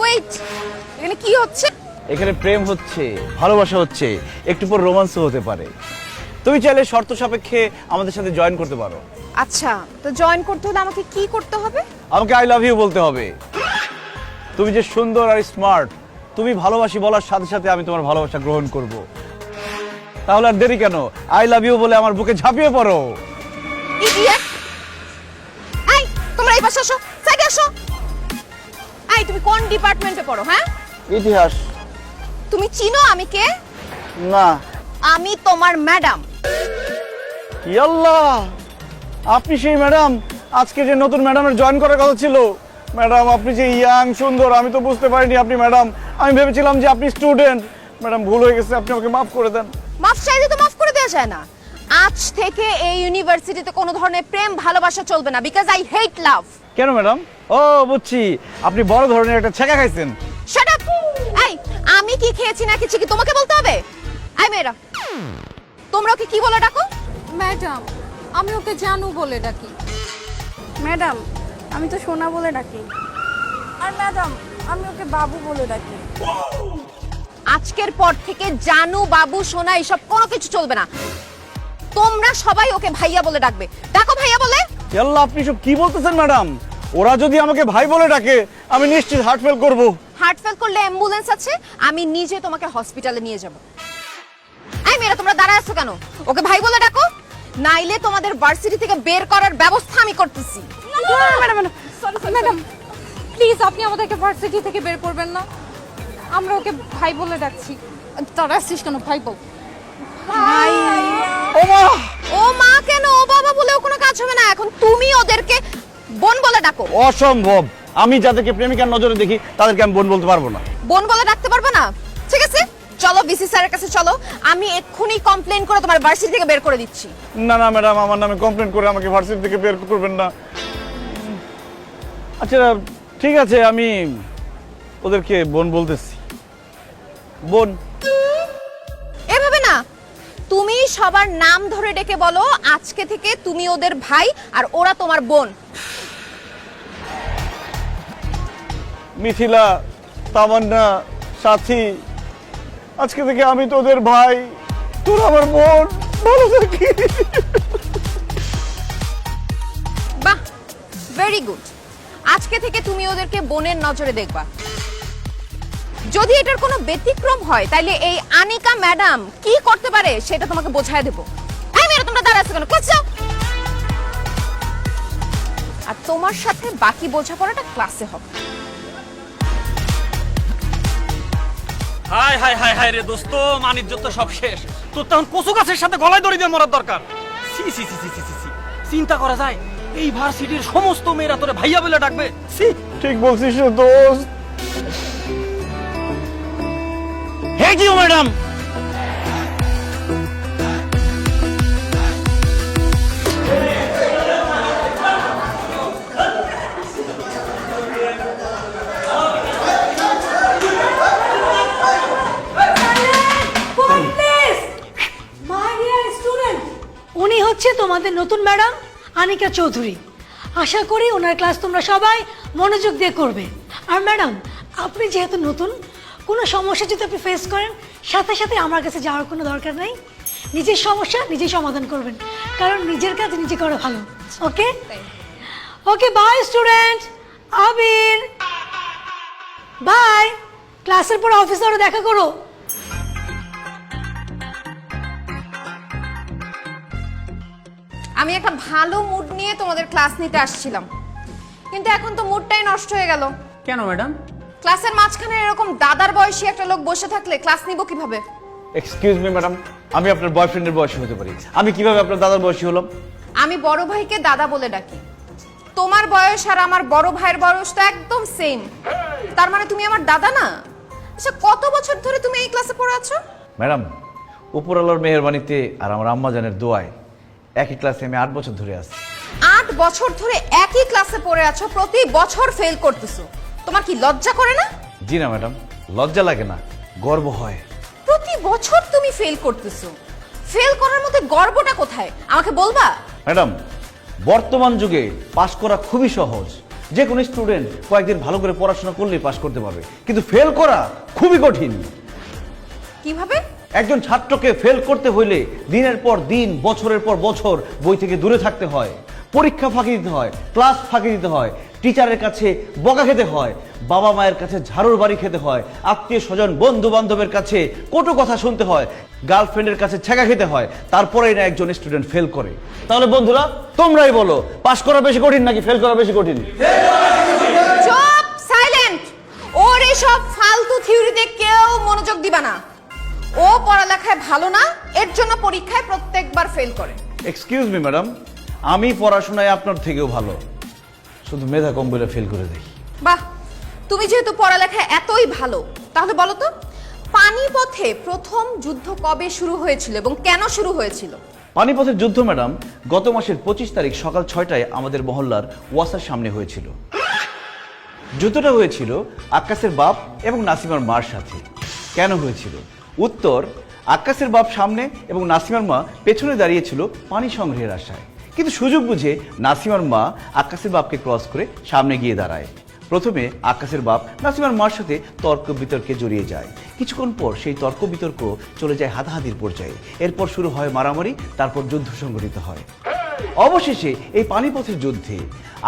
Wait, এখানে কি হচ্ছে? এখানে প্রেম হচ্ছে, ভালোবাসা হচ্ছে, একটু পর রোমান্সও হতে পারে। তুমি চাইলে শর্ত সাপেক্ষে আমাদের সাথে জয়েন করতে পারো। আচ্ছা, তো জয়েন করতে হলে আমাকে কি করতে হবে? আমাকে আই লাভ ইউ বলতে হবে। তুমি যে সুন্দর আর স্মার্ট, তুমি ভালোবাসি বলার সাথে সাথে আমি তোমার ভালোবাসা গ্রহণ করব। তাহলে আর দেরি কেন, আই লাভ ইউ বলে আমার বুকে ঝাঁপিয়ে পড়ো। ইডিয়েট! এই, তোমরা এই পাশে আসো, সাইডে আসো। এই, তুমি কোন ডিপার্টমেন্টে পড়ো? হ্যাঁ, ইতিহাস। তুমি চিনো আমি কে? না। আমি তোমার ম্যাডাম। ইয়াল্লাহ, আপনি সেই ম্যাডাম, আজকে যে নতুন ম্যাডামের জয়েন করার কথা ছিল। ম্যাডাম, আপনি যে ইয়াং সুন্দর, আমি তো বুঝতে পারিনি আপনি ম্যাডাম। আমি ভেবেছিলাম যে আপনি স্টুডেন্ট। ম্যাডাম, ভুল হয়ে গেছে, আপনি আমাকে মাফ করে দেন। মাফ চাইলে তো মাফ করে দেওয়া যায় না। আজ থেকে এই ইউনিভার্সিটিতে কোনো ধরনের প্রেম ভালোবাসা চলবে না, বিকজ আই হেট লাভ। কেন ম্যাডাম? ও বুঝছি, আপনি বড় ধরনের একটা ছেঁকা খাইছেন। Shut up! এই, আমি কি খেয়েছি না কিছু কি তোমাকে বলতে হবে? এই মেয়েরা, তোমরা ওকে কি বলে ডাকো? ম্যাডাম, আমি ওকে জানু বলে ডাকি। ম্যাডাম, আমি তো সোনা বলে ডাকি। আর ম্যাডাম, আমি ওকে বাবু বলে ডাকি। আজকের পর থেকে জানু, বাবু, সোনা এসব কোনো কিছু চলবে না। তোমরা সবাই ওকে ভাইয়া বলে ডাকবে। ডাকো ভাইয়া বলে। ইয়াল্লাহ, আপনি সব কি বলতেছেন ম্যাডাম? ওরা যদি আমাকে ভাই বলে ডাকে, আমি নিশ্চিত হার্ট ফেল করব। হার্ট ফেল করলে অ্যাম্বুলেন্স আছে, আমি নিজে তোমাকে হসপিটালে নিয়ে যাব। এই মেয়েরা, তোমরা দাঁড়ায় আছো কেন? ওকে ভাই বলে ডাকো, নাইলে তোমাদের ভার্সিটি থেকে বের করার ব্যবস্থা আমি করতেছি। ম্যাডাম, প্লিজ আপনি আমাদেরকে ভার্সিটি থেকে বের করবেন না। আমরা ওকে ভাই বলে ডাকছি। তারা আসছিস কেন? ভাই বল। ভাই। ও মা! ও মা কেন, ও বাবা বলেও কোনো কাজ হবে না। এখন তুমি ওদেরকে বোন বলে ডাকো। অসম্ভব, আমি যাদেরকে প্রেমিকার নজরে দেখি তাদেরকে আমি বোন বলতে পারবো না। বোন বলে ডাকতে পারবে না? ঠিক আছে, চলো ভিসি স্যারের কাছে চলো, আমি এক্ষুনি কমপ্লেইন করে তোমার ভার্সিটি থেকে বের করে দিচ্ছি। না না ম্যাডাম, আমার নামে কমপ্লেন করে আমাকে ভার্সিটি থেকে বের করবেন না। আচ্ছা ঠিক আছে, আমি ওদেরকে বোন বলতেছি। বোন। এভাবে না, তুমি সবার নাম ধরে ডেকে বলো আজকে থেকে তুমি ওদের ভাই আর ওরা তোমার বোন। মিথিলা, তামান্না, সাথী, আজকে থেকে আমি তোদের ভাই, তোর আমার বোন। ভালো থাকি। বাহ, ভেরি গুড। আজকে থেকে তুমি ওদেরকে বোনের নজরে দেখবা। যদি এটার কোনো ব্যতিক্রম হয় তাহলে এই আনিকা ম্যাডাম কি করতে পারে সেটা তোমাকে বোঝায় দেব। এই মেয়েরা, তোমরা দাঁড়াচ্ছ কেন? ক্লাস যাও। আর তোমার সাথে বাকি বোঝাপড়াটা ক্লাসে হবে। হাই হাই হাই হাই রে দোস্ত, মানিজ্য তো সব শেষ। তোর তখন কচু গাছের সাথে গলায় দড়ি দিয়ে মরার দরকার। সি সি সি সি সি সি সি, চিন্তা করা যায় এই ভার্সিটির সমস্ত মেয়েরা তোরে ভাইয়া বলে ডাকবে? সি, ঠিক বলছিস রে দোস্ত। Hate you madam. উনি হচ্ছে তোমাদের নতুন ম্যাডাম আনিকা চৌধুরী। আশা করি ওনার ক্লাস তোমরা সবাই মনোযোগ দিয়ে করবে। আর ম্যাডাম, আপনি যেহেতু নতুন, কোনো সমস্যা যদি আপনি ফেস করেন, সাথে সাথে আমার কাছে যাওয়ার কোনো দরকার নেই। নিজের সমস্যা নিজেই সমাধান করবেন, কারণ নিজের কাজ নিজে করা ভালো। Okay okay, bye student. Abir, bye. ক্লাসের পর অফিসে ওরা দেখা করো। আমি একটা ভালো মুড নিয়ে তোমাদের ক্লাস নিতে আসছিলাম, কিন্তু এখন তো মুডটাই নষ্ট হয়ে গেল। কেন ম্যাডাম? ক্লাসের মাঝখানে এরকম দাদার বয়সী একটা লোক বসে থাকলে ক্লাস নিব কিভাবে? এক্সকিউজ মি ম্যাডাম, আমি আপনার বয়ফ্রেন্ডের বয়সী হতে পারি, আমি কিভাবে আপনার দাদার বয়সী হলাম? আমি বড় ভাইকে দাদা বলে ডাকি। তোমার বয়স আর আমার বড় ভাইয়ের বয়স তো একদম সেম, তার মানে তুমি আমার দাদা না? আচ্ছা, কত বছর ধরে তুমি এই ক্লাসে পড়ে আছো? ম্যাডাম, উপরওয়ালার মেহেরবানিতে আর আমার আম্মাজানের দোয়ায় একই ক্লাসে আমি 8 বছর ধরে আছি। 8 বছর ধরে একই ক্লাসে পড়ে আছো, প্রতি বছর ফেল করতেছো, তোমার কি লজ্জা করে না? জি না ম্যাডাম, লজ্জা লাগে না, গর্ব হয়। প্রতি বছর তুমি ফেল করতেছো, ফেল করার মধ্যে গর্বটা কোথায় আমাকে বলবা? ম্যাডাম, বর্তমান যুগে পাস করা খুবই সহজ, যে কোনো স্টুডেন্ট কয়েকদিন ভালো করে পড়াশোনা করলেই পাশ করতে পারবে, কিন্তু ফেল করা খুবই কঠিন। কিভাবে? একজন ছাত্রকে ফেল করতে হইলে দিনের পর দিন, বছরের পর বছর বই থেকে দূরে থাকতে হয়, পরীক্ষা ফাঁকি দিতে হয়, ক্লাস ফাঁকি দিতে হয়, টিচারের কাছে বকা খেতে হয়, বাবা মায়ের কাছে ঝাড়ুর বাড়ি খেতে হয়, আত্মীয় স্বজন বন্ধু বান্ধবের কাছে কটু কথা শুনতে হয়, গার্লফ্রেন্ডের কাছে ছ্যাঁকা খেতে হয়, তারপরেই না একজন স্টুডেন্ট ফেল করে। তাহলে বন্ধুরা তোমরাই বলো, পাশ করা বেশি কঠিন নাকি ফেল করা বেশি কঠিন? চুপ, সাইলেন্ট। ওর এসব ফালতু থিওরিতে কেউ মনোযোগ দিবা না। ও পড়ালেখায় ভালো না, এর জন্য পরীক্ষায় প্রত্যেকবার ফেল করে। এক্সকিউজ মি ম্যাডাম, আমি পড়াশোনায় আপনার থেকেও ভালো, শুধু মেধা কম বলে ফেল করে দেখি। বাহ, তুমি যেহেতু পড়ালেখায় এতই ভালো, তাহলে বলো তো পানিপথে প্রথম যুদ্ধ কবে শুরু হয়েছিল এবং কেন শুরু হয়েছিল? পানিপথের যুদ্ধ ম্যাডাম গত মাসের 25 তারিখ সকাল 6টায় আমাদের মহল্লার ওয়াসার সামনে হয়েছিল। যুদ্ধটা হয়েছিল আক্কাসের বাপ এবং নাসিমার মার সাথে। কেন হয়েছিল? উত্তর, আক্কাসের বাপ সামনে এবং নাসিমার মা পেছনে দাঁড়িয়েছিল পানি সংগ্রহের আশায়, কিন্তু সুযোগ বুঝে নাসিমার মা আক্কাসের বাপকে ক্রস করে সামনে গিয়ে দাঁড়ায়। প্রথমে আক্কাসের বাপ নাসিমার মার সাথে তর্ক বিতর্কে জড়িয়ে যায়। কিছুক্ষণ পর সেই তর্ক বিতর্ক চলে যায় হাতাহাতির পর্যায়ে। এরপর শুরু হয় মারামারি, তারপর যুদ্ধ সংঘটিত হয়। অবশেষে এই পানিপথের যুদ্ধে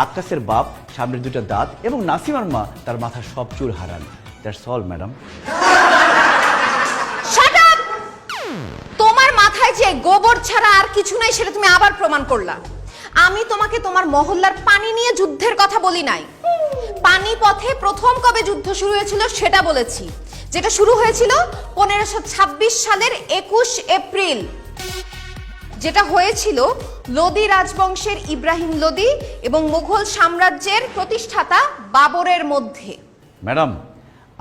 আক্কাসের বাপ সামনের দুটো দাঁত এবং নাসিমার মা তার মাথার সব চুল হারান। That's all madam. Shut up! তোমার মাথায় যে গোবর ছাড়া আর কিছু নাই সেটা তুমি আবার প্রমাণ করলা। আমি তোমাকে তোমার মহল্লার পানি নিয়ে যুদ্ধের কথা বলি নাই। পানিপথে প্রথম কবে যুদ্ধ শুরু হয়েছিল সেটা বলেছি, যেটা শুরু হয়েছিল 1526 সালের 21 এপ্রিল। যেটা হয়েছিল লোদি রাজবংশের ইব্রাহিম লোদি এবং মুঘল সাম্রাজ্যের প্রতিষ্ঠাতা বাবরের মধ্যে। ম্যাডাম,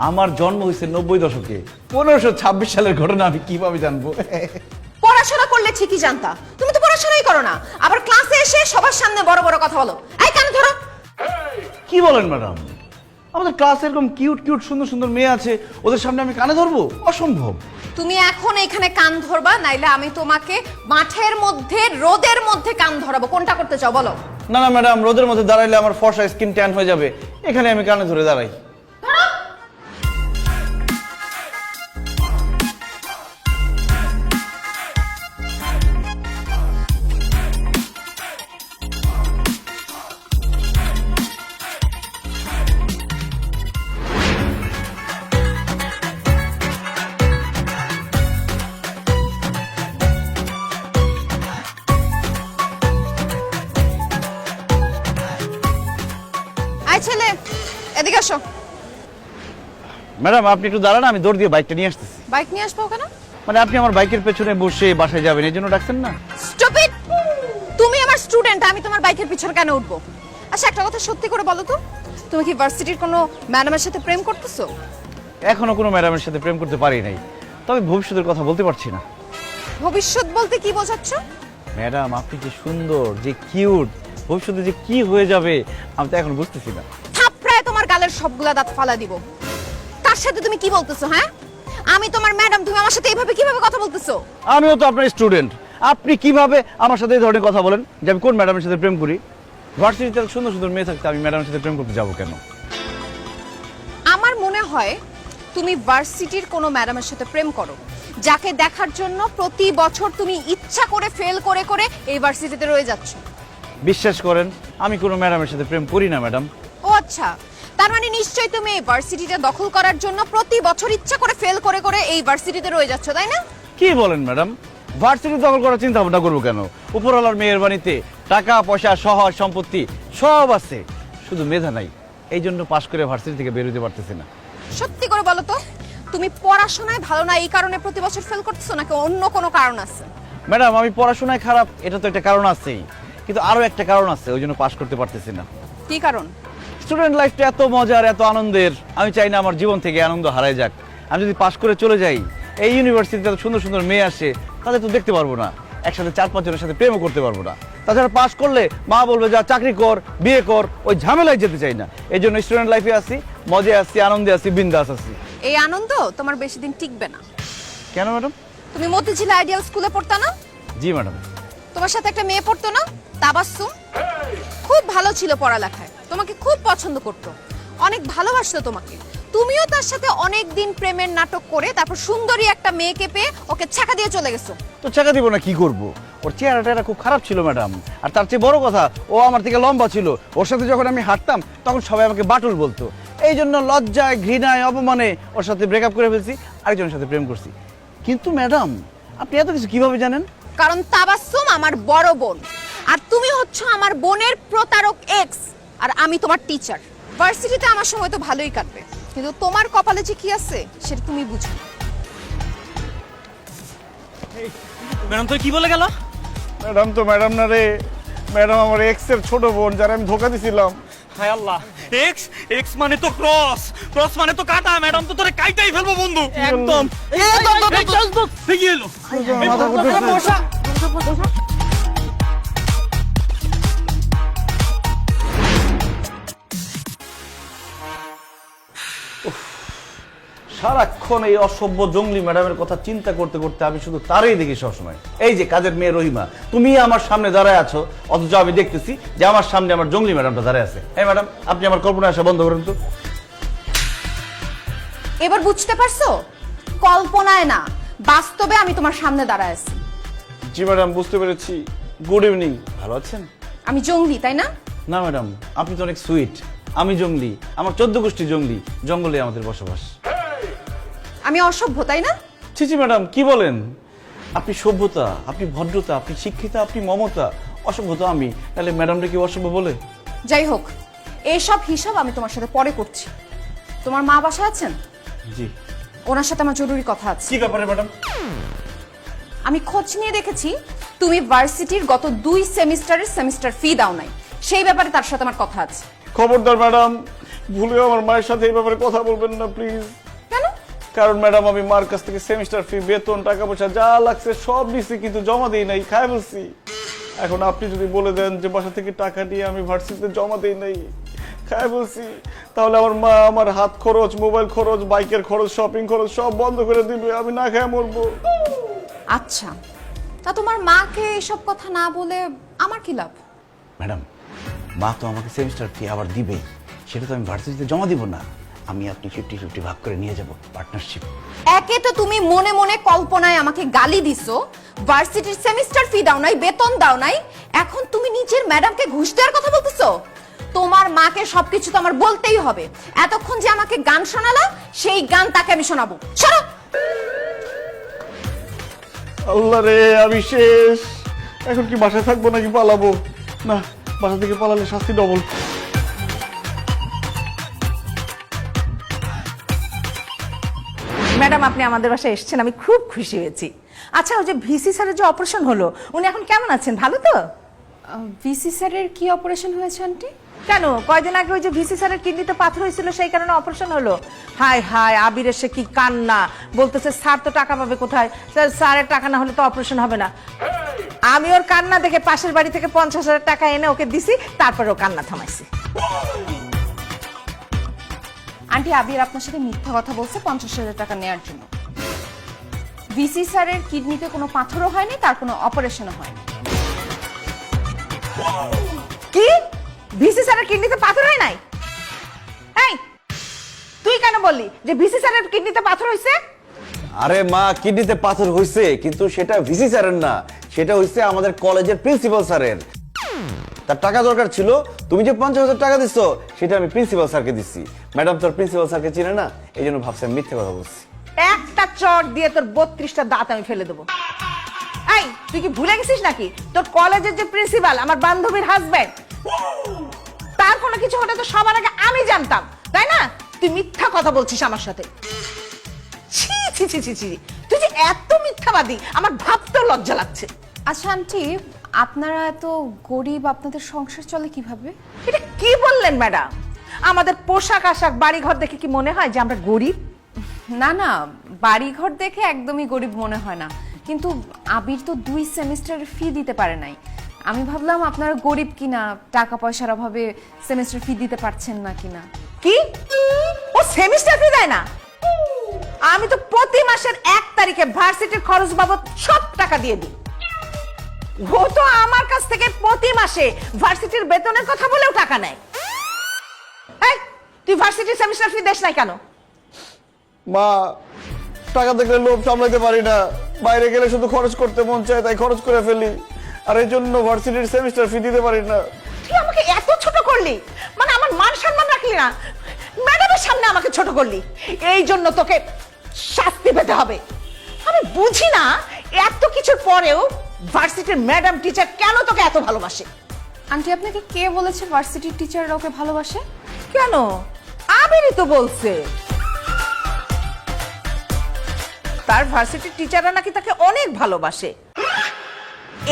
আমার জন্ম হয়েছে 90 দশকে, 1526 সালের ঘটনা আমি কিভাবে জানবো? পড়াশোনা করলে ঠিকই জানতা, তুমি তো পড়াশোনাই করো না, আবার ক্লাসে এসে সবার সামনে বড় বড় কথা বলো। এই কান ধরো। কি বলেন ম্যাডাম? আমাদের ক্লাসে এরকম কিউট কিউট সুন্দর সুন্দর মেয়ে আছে, ওদের সামনে আমি কানে ধরবো? অসম্ভব। তুমি এখন এখানে কান ধরবা, নাইলে আমি তোমাকে মাঠের মধ্যে রোদের মধ্যে কান ধরাবো। কোনটা করতে চাও বলো? না না ম্যাডাম, রোদের মধ্যে দাঁড়াইলে আমার ফর্সা স্কিন ট্যান হয়ে যাবে, এখানে আমি কানে ধরে দাঁড়াই। আই ছেলে, এদিকে আসো। ম্যাডাম আপনি একটু দাঁড়ান, আমি দৌড় দিয়ে বাইকটা নিয়ে আসতেছি। বাইক নিয়ে আসবো কেন? মানে আপনি আমার বাইকের পেছনে বসে বাসায় যাবেন এই জন্য ডাকছেন না? স্টুপিড! তুমি আমার স্টুডেন্ট, আমি তোমার বাইকের পিছনে কেন উঠবো? আচ্ছা একটা কথা সত্যি করে বলো তো, তুমি কি ভার্সিটির কোনো ম্যাডামের সাথে প্রেম করতেছো? এখনো কোনো ম্যাডামের সাথে প্রেম করতে পারি নাই, তবে ভবিষ্যতের কথা বলতে পারছি না। ভবিষ্যৎ বলতে কি বোঝাচ্ছ? ম্যাডাম আপনি যে সুন্দর, যে কিউট, ভবিষ্যতে যে কি হয়ে যাবে আমি তো এখন বুঝতেছি না। থাপড়ায় তোমার গালের সবগুলা দাঁত ফালা দিব। তার সাথে তুমি কি বলতেছো? হ্যাঁ, আমি তোমার ম্যাডাম, তুমি আমার সাথে এইভাবে কিভাবে কথা বলতেছো? আমিও তো আপনার স্টুডেন্ট, আপনি কিভাবে আমার সাথে এই ধরনের কথা বলেন যে আমি কোন ম্যাডামের সাথে প্রেম করি? ভার্সিটিতে সুন্দর সুন্দর মেয়ে থাকতে আমি ম্যাডামের সাথে প্রেম করতে যাবো কেন? আমার মনে হয় তুমি ভার্সিটির কোনো ম্যাডামের সাথে প্রেম করো, যাকে দেখার জন্য প্রতি বছর তুমি ইচ্ছা করে ফেল করে করে এই ভার্সিটিতে রয়ে যাচ্ছ। বিশ্বাস করেন আমি কোনো ম্যাডামের সাথে প্রেম করি না ম্যাডাম। ও আচ্ছা, তার মানে নিশ্চয়ই তুমি এই ভার্সিটিটা দখল করার জন্য প্রতি বছর ইচ্ছা করে ফেল করে করে এই ভার্সিটিতে রয়ে যাচ্ছ, তাই না? কি বলেন ম্যাডাম? ভার্সিটি দখল করার চিন্তা ভাবনা করবো কেন? উপরওয়ালার মেহেরবানিতে টাকা পয়সা শহর সম্পত্তি সব আছে, শুধু মেধা নাই, এই জন্য পাশ করে ভার্সিটি থেকে বের হতে পারতেছি না। সত্যি করে বলো তো, তুমি পড়াশোনায় ভালো না এই কারণে প্রতি বছর ফেল করতেছো নাকি অন্য কোনো কারণ আছে? ম্যাডাম আমি পড়াশোনায় খারাপ এটা তো একটা কারণ আছেই, কিন্তু আরো একটা কারণ আছে, ওই জন্য পাশ করতে পারতেছি না। কি কারণ? স্টুডেন্ট লাইফটা এত মজার, এত আনন্দের, আমি চাই না আমার জীবন থেকে আনন্দ হারায় যাক। আমি যদি পাশ করে চলে যাই, এই ইউনিভার্সিটিতে এত সুন্দর সুন্দর মেয়ে আসে, তাদের তো দেখতে পারবো না, একসাথে 4-5 জনের সাথে প্রেমও করতে পারবো না। তাছাড়া পাশ করলে মা বলবে যা চাকরি কর, বিয়ে কর, ওই ঝামেলায় যেতে চাই না। এই জন্য স্টুডেন্ট লাইফে আছি, মজায় আছি, আনন্দে আছি, বিন্দাস আছি। এই আনন্দ তোমার বেশি দিন টিকবে না। কেন ম্যাডাম? তুমি মতিঝিল আইডিয়াল স্কুলে পড়তা না? জি ম্যাডাম। তোমার সাথে একটা মেয়ে পড়তো না, তাবাসসুম? খুব ভালো ছিল পড়ালেখায়, তোমাকে খুব পছন্দ করতো, অনেক ভালোবাসতো তোমাকে। তুমিও তার সাথে অনেক দিন প্রেমের নাটক করে তারপর সুন্দরী একটা মেয়েকে পেয়ে ওকে ছাকা দিয়ে চলে গেছো। তো চাকা দিব না, কি করব? ওর চেহারাটা খুব খারাপ ছিল ম্যাডাম, আর তার চেয়ে বড় কথা ও আমার থেকে লম্বা ছিল। ওর সাথে যখন আমি হাঁটতাম তখন সবাই আমাকে বাটুল বলতো। এই জন্য লজ্জায়, ঘৃণায়, অপমানে ওর সাথে ব্রেকআপ করে ফেলছি, আরেকজনের সাথে প্রেম করছি। কিন্তু ম্যাডাম, আপনি এত কিছু কিভাবে জানেন? কারণ তাবাসসুম আমার বড় বোন, আর তুমি হচ্ছে আমার বোনের প্রতারক এক্স, আর আমি তোমার টিচার। ভার্সিটিতে আমার সময় তো ভালোই কাটবে, কিন্তু তোমার কপালে যে কি আছে সেটা তুমি বুঝো। ম্যাডাম তো কি বলে গেল? ম্যাডাম তো ম্যাডাম না রে, ম্যাডাম আমার এক্স এর ছোট বোন, যারা আমি ধোকা দিছিলাম। হায় আল্লাহ, এক্স এক্স মানে তো ক্রস, ক্রস মানে তো কাটা। ম্যাডাম তো তোরে কাইটাই ফেলবো বন্ধু, একদম। কি হলো? মাথা ঘুরতেছে। সারাক্ষণ এই অসভ্য জঙ্গলি ম্যাডামের কথা চিন্তা করতে করতে আমি শুধু তারই দেখি সবসময়। এই যে কাজের মেয়ে রহিমা, তুমি আমার সামনে দাঁড়ায় আছো, অথচ আমি দেখতেছি যে আমার সামনে আমার জঙ্গলি ম্যাডামটা দাঁড়ায় আছে। এই ম্যাডাম, আপনি আমার কল্পনা আসা বন্ধ করেন তো। এবার বুঝতে পারছো? কল্পনায় না, বাস্তবে আমি তোমার সামনে দাঁড়ায় আছি। জি ম্যাডাম, বুঝতে পেরেছি। Good evening. ভালো আছেন? আমি জঙ্গলি, তাই না? না ম্যাডাম, আপনি তো অনেক সুইট। আমি জঙ্গলি, আমার 14 গোষ্ঠী জঙ্গলি, জঙ্গলে আমাদের বসবাস। আমি অসভ্য, তাই না? ছি ছি ম্যাডাম, কি বলেন? আপনি সভ্যতা, আপনি ভদ্রতা, আপনি শিক্ষিতা, আপনি মমতা। অসভ্যতা আমি, তাহলে ম্যাডামটা কি অসভ্য বলে? যাই হোক, এইসব হিসাব আমি তোমার সাথে পরে করছি। তোমার মা বাসায় আছেন? জি। ওনার সাথে আমার জরুরি কথা আছে। কি ব্যাপারে ম্যাডাম? আমি খোঁজ নিয়ে দেখেছি তুমি ভার্সিটির গত 2 সেমিস্টারের সেমিস্টার ফি দাও নাই, সেই ব্যাপারে তার সাথে আমার কথা আছে। খবরদার ম্যাডাম, ভুলেও আমার মায়ের সাথে এই ব্যাপারে কথা বলবেন না প্লিজ। কেন? কারণ ম্যাডাম, আমি মার কাছ থেকে সেমিস্টার ফি, বেতন, টাকা পয়সা যা লাগছে সব নিছি, কিন্তু জমা দেই নাই, খাই বলছি। এখন আপনি যদি বলে দেন যে বাসা থেকে টাকা নিয়ে আমি ভার্সিটিতে জমা দেই নাই, খাই বলছি, তাহলে আমার মা আমার হাত খরচ, মোবাইল খরচ, বাইকের খরচ, শপিং খরচ সব বন্ধ করে দিবে, আমি না খেয়ে মরবো। আচ্ছা, তা তোমার মাকে এসব কথা না বলে আমার কি লাভ? ম্যাডাম, মা তো আমাকে সেমিস্টার ফি আবার দিবেই, সেটা তো আমি ভার্সিটিতে জমা দিব না। আমি আপনি 50-50 ভাগ করে নিয়ে যাব, পার্টনারশিপ। একে তো তুমি মনে মনে কল্পনায় আমাকে গালি দিছো, ভার্সিটির সেমিস্টার ফি দাও নাই, বেতন দাও নাই, এখন তুমি নিজের ম্যাডামকে ঘুষ দেওয়ার কথা বলতেছো। তোমার মাকে সবকিছু তো আমার বলতেই হবে। এতক্ষণ যে আমাকে গান শোনালা, সেই গান তাকে আমি শোনাবো। শোনো। আল্লাহ রে, আমি শেষ। এখন কি বাসায় থাকবো নাকি পালাবো? না, বাসা থেকে পালালে শাস্তি ডবল। ম্যাডাম, আপনি আমাদের বাসায় এসেছেন, আমি খুব খুশি হয়েছি। আচ্ছা, ওই যে ভিসি স্যারের যে অপারেশন হলো, উনি এখন কেমন আছেন? ভালো তো? ভিসি স্যারের কি অপারেশন হয়েছে আন্টি? কেন, কয়দিন আগে ওই যে ভিসি স্যারের কিডনিতে পাথর হয়েছিল, সেই কারণে অপারেশন হলো। হায় হায়, আবিরের সে কি কান্না! বলতেছে স্যার তো টাকা পাবে কোথায়, স্যারের টাকা না হলে তো অপারেশন হবে না। আমি ওর কান্না দেখে পাশের বাড়ি থেকে 50,000 টাকা এনে ওকে দিছি, তারপরে ও কান্না থামাইছি। আন্টি, আবির আপনার সাথে মিথ্যা কথা বলছে 50,000 টাকা নেয়ার জন্য। ভিসি স্যারের কিডনিতে কোনো পাথরও হয়নি, তার কোনো অপারেশনও হয়নি। কি? ভিসি স্যারের কিডনিতে পাথর হয় নাই? এই, তুই কেন বললি যে ভিসি স্যারের কিডনিতে পাথর হয়েছে? আরে মা, কিডনিতে পাথর হইছে, কিন্তু সেটা ভিসি স্যারের না, সেটা হইছে আমাদের কলেজের প্রিন্সিপাল স্যারের। তার টাকা দরকার ছিল, তুমি যে 50,000 টাকা দিচ্ছ সেটা আমি প্রিন্সিপাল স্যারকে দিচ্ছি। ম্যাডাম তোর প্রিন্সিপাল স্যারকে চিনে না, এই জন্য ভাবছি আমি মিথ্যে কথা বলছি। একটা চট দিয়ে তোর 32টা দাঁত আমি ফেলে দেবো। এই, তুই কি ভুলে গেছিস নাকি তোর কলেজের যে প্রিন্সিপাল আমার বান্ধবীর হাজবেন্ড? তার কোনো কিছু হলে তো সবার আগে আমি জানতাম, তাই না? তুই মিথ্যা কথা বলছিস আমার সাথে। ছি ছি ছি ছি ছি, তুই যে এত মিথ্যাবাদী, আমার ভাবতেও লজ্জা লাগছে। আচ্ছা আন্টি, আপনারা এত গরিব, আপনাদের সংসার চলে কিভাবে? এটা কি বললেন ম্যাডাম? আমাদের পোশাক আশাক, বাড়ি ঘর দেখে কি মনে হয় যে আমরা গরিব? না না, বাড়িঘর দেখে একদমই গরিব মনে হয় না, কিন্তু আবির তো 2 সেমিস্টারের ফি দিতে পারে নাই। আমি ভাবলাম আপনারা গরিব কিনা, টাকা পয়সার অভাবে সেমিস্টার ফি দিতে পারছেন না কিনা। কি? ও সেমিস্টার ফি দেয় না? আমি তো প্রতি মাসের 1 তারিখে ভার্সিটির খরচ বাবদ সব টাকা দিয়ে দিই। ও তো আমার কাছ থেকে প্রতি মাসে ভার্সিটির বেতনের কথা বলেও টাকা নেয়। তুই ভার্সিটির সেমিস্টার ফি দেশ নাই কেন? মা, টাকা দেখলে লোভ সামলাতে পারি না, বাইরে গেলে শুধু খরচ করতে মন চায়, তাই খরচ করে ফেলি, আর এই জন্য ভার্সিটির সেমিস্টার ফি দিতে পারি না। তুই আমাকে এত ছোট করলি, মানে আমার মান সম্মান রাখলি না, ম্যাডামের সামনে আমাকে ছোট করলি, এই জন্য তোকে শাস্তি পেতে হবে। আমি বুঝি না এত কিছুর পরেও ভার্সিটির ম্যাডাম টিচার কেন তোকে এত ভালোবাসে। আন্টি আপনাকে কে বলেছে ভার্সিটির টিচাররা ওকে ভালোবাসে? কেন? আবিরই তো বলছে তার ভার্সিটির টিচাররা নাকি তাকে অনেক ভালোবাসে।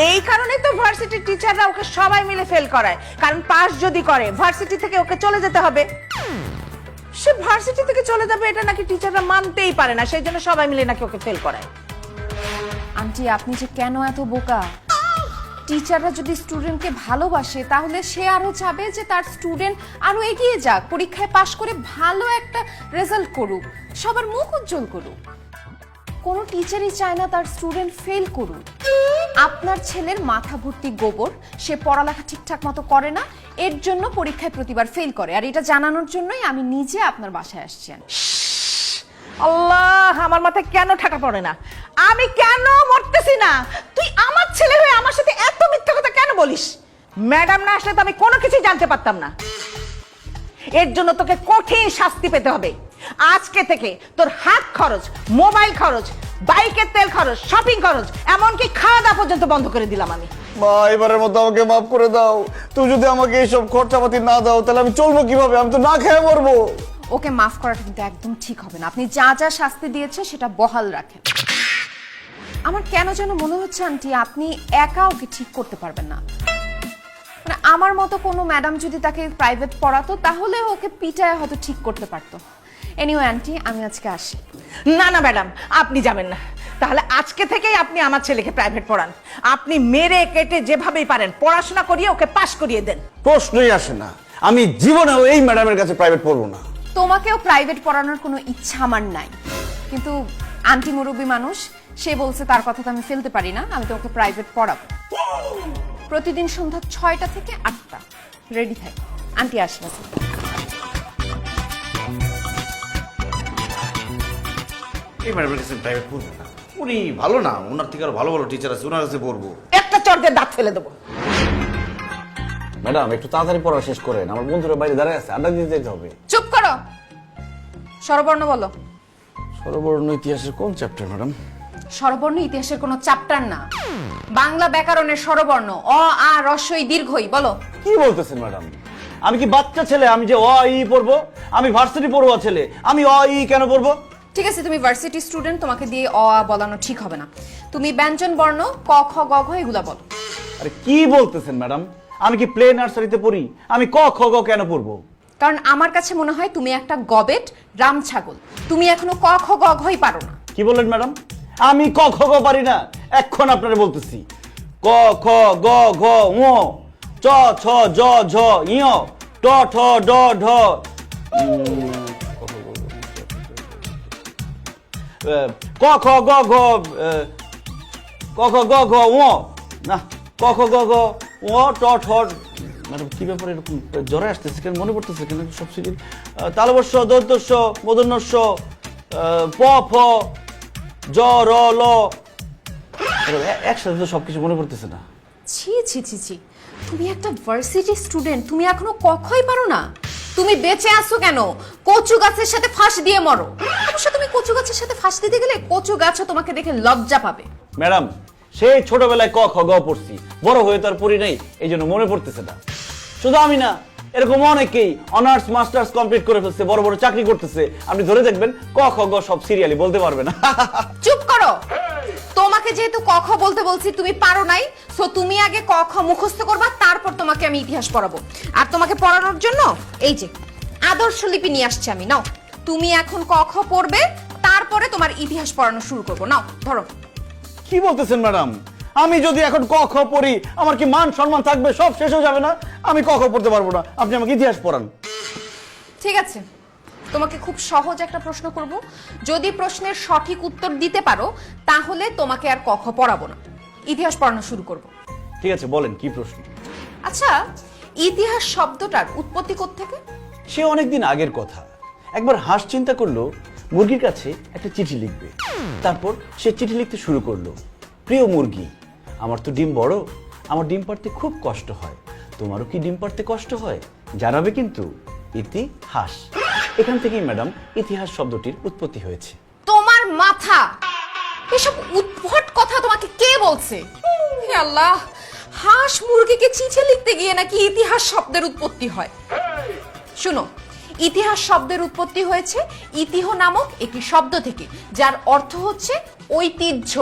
এই কারণে তো ভার্সিটির টিচাররা ওকে সবাই মিলে ফেল করায়, কারণ পাস যদি করে ভার্সিটি থেকে ওকে চলে যেতে হবে। সে ভার্সিটি থেকে চলে যাবে এটা নাকি টিচাররা মানতেই পারে না, সেই জন্য সবাই মিলে নাকি ওকে ফেল করায়। আন্টি আপনি যে কেন এত বোকা? টিচাররা যদি স্টুডেন্টকে ভালোবাসে তাহলে সে আরো চাবে যে তার স্টুডেন্ট আরো এগিয়ে যাক, পরীক্ষায় পাশ করে ভালো একটা রেজাল্ট করুক, সবার মুখ উজ্জ্বল করুক। কোনো টিচারই চায় না তার স্টুডেন্ট ফেল করুক। আপনার ছেলের মাথা ভর্তি গোবর, সে পড়ালেখা ঠিকঠাক মতো করে না, এর জন্য পরীক্ষায় প্রতিবার ফেল করে, আর এটা জানানোর জন্যই আমি নিজে আপনার বাসায় আসছি। আল্লাহ, আমার মাথায় কেন ঠাকা পড়ে না? আমি কেন মরতেছি না? তুই আমার ছেলে হয়ে আমার সাথে এত মিথ্যা কথা কেন বলিস? ম্যাডাম না আসলে তো আমি কোনো কিছুই জানতে পারতাম না। এর জন্য তোকে কঠিন শাস্তি পেতে হবে। আজকে থেকে তোর হাত খরচ, মোবাইল খরচ, বাইকের তেল খরচ, শপিং খরচ, এমনকি খাওয়া দাওয়া পর্যন্ত বন্ধ করে দিলাম আমি। মা, এবারের মতো আমাকে মাফ করে দাও। তুমি যদি আমাকে এইসব খরচাপাতি না দাও তাহলে আমি চলবো কিভাবে? আমি তো না খেয়ে মরবো। ওকে মাফ করাটা কিন্তু একদম ঠিক হবে না। আপনি যা যা শাস্তি দিয়েছে সেটা বহাল রাখেন। আমার কেন যেন মনে হচ্ছে আন্টি আপনি একা ওকে ঠিক করতে পারবেন না। মানে আমার মতো কোনো ম্যাডাম যদি তাকে প্রাইভেট পড়াতো তাহলে ওকে পিটায় হয়তো ঠিক করতে পারতো। এনিওয়ে আন্টি, আমি আজকে আসি। না না ম্যাডাম, আপনি যাবেন না। তাহলে আজকে থেকেই আপনি আমার ছেলেকে প্রাইভেট পড়ান। আপনি মেরে কেটে যেভাবেই পারেন পড়াশোনা করিয়ে ওকে পাশ করিয়ে দেন। প্রশ্নই আসে না, আমি জীবনেও এই ম্যাডামের কাছে প্রাইভেট পড়বো না। তোমাকেও প্রাইভেট পড়ানোর কোনো ইচ্ছা আমার নাই, কিন্তু আন্টি মুরব্বী মানুষ, সে বলছে তার কথা তো আমি ফেলতে পারি না, আমি তোমাকে প্রাইভেট পড়াবো। প্রতিদিন সন্ধ্যা 6টা থেকে 8টা রেডি থাকি। আন্টি আসবে। এই ম্যাডামের কাছে প্রাইভেট পড়বো না, উনি ভালো না, ওনার থেকে আরো ভালো ভালো টিচার আছে, ওনার কাছে পড়বো। একটা চড়কে দাঁত ফেলে দেবো। ম্যাডাম, একটু তাড়াতাড়ি পড়া শেষ করেন, আমার বন্ধুরা বাইরে দাঁড়ায় আছে, আড্ডা দিতে যেতে হবে। চুপ করো। স্বরবর্ণ বলো। সর্বর্ণ ইতিহাসের কোন চ্যাপ্টার ম্যাডাম? স্বরবর্ণ ইতিহাসের কোনো চ্যাপ্টার না, বাংলা ব্যাকরণের স্বরবর্ণ, অ আ রস্বই দীর্ঘই। বলো। কি বলতেছেন ম্যাডাম? আমি কি বাচ্চা ছেলে আমি যে অ ই পড়বো? আমি ভার্সিটি পড়ুয়া ছেলে, আমি অ ই কেন পড়বো? ঠিক আছে, তুমি ভার্সিটি স্টুডেন্ট, তোমাকে দিয়ে অ আ বলানো ঠিক হবে না। তুমি ব্যঞ্জন বর্ণ ক খ গ ঘ এগুলা বলো। আরে কি বলতেছেন ম্যাডাম? আমি কি প্লে নার্সারিতে পড়ি? আমি ক খ গ কেন পড়বো? কারণ আমার কাছে মনে হয় তুমি একটা গবেট রাম ছাগল, তুমি এখনো ক খ গ ঘই পারো না। কি বললেন ম্যাডাম? আমি ক খ গ পারি না? এখন আপনারা বলতেছি ক খ গ ঘ ঙ চ ছ জ ঝ ঞ ট ঠ ড ঢ ক খ গ ঘ ক খ গ ঘ ঙ না ক খ গ ঘ ঙ ট ঠ। ম্যাডাম কি ব্যাপারে এরকম জ্বরে আসতেছে কেন? মনে পড়তেছে কেন সব সিরিজ? তালবস্য, দন্তস্য, মূর্ধন্যস্য, প ফ জ র ল, একসাথে তো সবকিছু মনে পড়তেছে না। ছি ছি ছি ছি, তুমি একটা ভার্সিটি স্টুডেন্ট, তুমি এখনো কখই পারো না? তুমি বেঁচে আছো কেন? কচু গাছের সাথে ফাঁস দিয়ে মরো। অবশ্য তুমি কচু গাছের সাথে ফাঁস দিতে গেলে কচু গাছও তোমাকে দেখে লজ্জা পাবে। ম্যাডাম, সেই ছোটবেলায় ক খ গ পড়ছি, বড় হয়ে তো আর পড়ি নাই, এই জন্য মনে পড়তেছে না। শুধু আমি না, এরকম অনেকেই অনার্স মাস্টার্স কমপ্লিট করে ফেলছে, বড় বড় চাকরি করতেছে। আপনি ধরে দেখবেন ক খ গ সব সিরিয়ালি বলতে পারবে না। চুপ করো। তোমাকে যেহেতু ক খ বলতে বলছি, তুমি পারো নাই, সো তুমি আগে ক খ মুখস্থ করবা, তারপর তোমাকে আমি ইতিহাস পড়াবো। আর তোমাকে পড়ানোর জন্য এই যে আদর্শ লিপি নিয়ে আসছি আমি। নাও, তুমি এখন ক খ পড়বে, তারপরে তোমার ইতিহাস পড়ানো শুরু করবো। নাও ধরো। কি বলতেছেন ম্যাডাম? আমি যদি এখন ক খ পড়ি, আমার কি মান সম্মান থাকবে? সব শেষ হয়ে যাবে না? আমি ক খ পড়তে পারবো না, আপনি আমাকে ইতিহাস পড়ান। ঠিক আছে, তোমাকে খুব সহজ একটা প্রশ্ন করব, যদি প্রশ্নের সঠিক উত্তর দিতে পারো তাহলে তোমাকে আর ক খ পড়াবো না, ইতিহাস পড়ানো শুরু করব। ঠিক আছে, বলেন কি প্রশ্ন? আচ্ছা, ইতিহাস শব্দটার উৎপত্তি কোত্থেকে? সে অনেকদিন আগের কথা। একবার হাঁস চিন্তা করলো মুরগির কাছে একটা চিঠি লিখবে। তারপর সে চিঠি লিখতে শুরু করলো, প্রিয় মুরগি, আমার তো ডিম বড়, আমার ডিম পাড়তে খুব কষ্ট হয়, তোমারও কি ডিম পাড়তে কষ্ট হয়? জানাবে কিন্তু। ইতিহাস। এখান থেকেই ম্যাডাম ইতিহাস শব্দটির উৎপত্তি হয়েছে। তোমার মাথা! এসব উদ্ভট কথা তোমাকে কে বলছে? হে আল্লাহ, হাঁস মুরগিকে চিঠি লিখতে গিয়ে নাকি ইতিহাস শব্দের উৎপত্তি হয়। শুনো, ইতিহাস শব্দের উৎপত্তি হয়েছে ইতিহ নামক একটি শব্দ থেকে, যার অর্থ হচ্ছে ঐতিহ্য।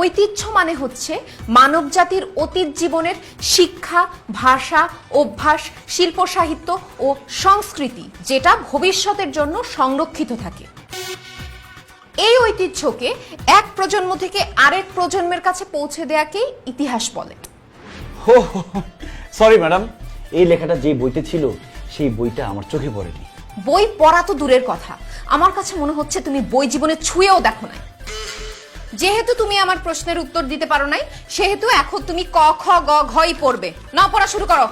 ঐতিহ্য মানে হচ্ছে মানব জাতির অতীত জীবনের শিক্ষা, ভাষা, অভ্যাস, শিল্প, সাহিত্য ও সংস্কৃতি, যেটা ভবিষ্যতের জন্য সংরক্ষিত থাকে। এই ঐতিহ্যকে এক প্রজন্ম থেকে আরেক প্রজন্মের কাছে পৌঁছে দেয়াকেই ইতিহাস বলে। সরি ম্যাডাম, এই লেখাটা যে বইতে ছিল সেই বইটা আমার চোখে পড়েনি। বই পড়া তো দূরের কথা, আমার কাছে মনে হচ্ছে তুমি বই জীবনে ছুঁয়েও দেখো নাই। যেহেতু তুমি আমার প্রশ্নের উত্তর দিতে পারো নাই, সেহেতু এখন তুমি ক খ গ ঘই পড়বে। না, পড়া শুরু করো।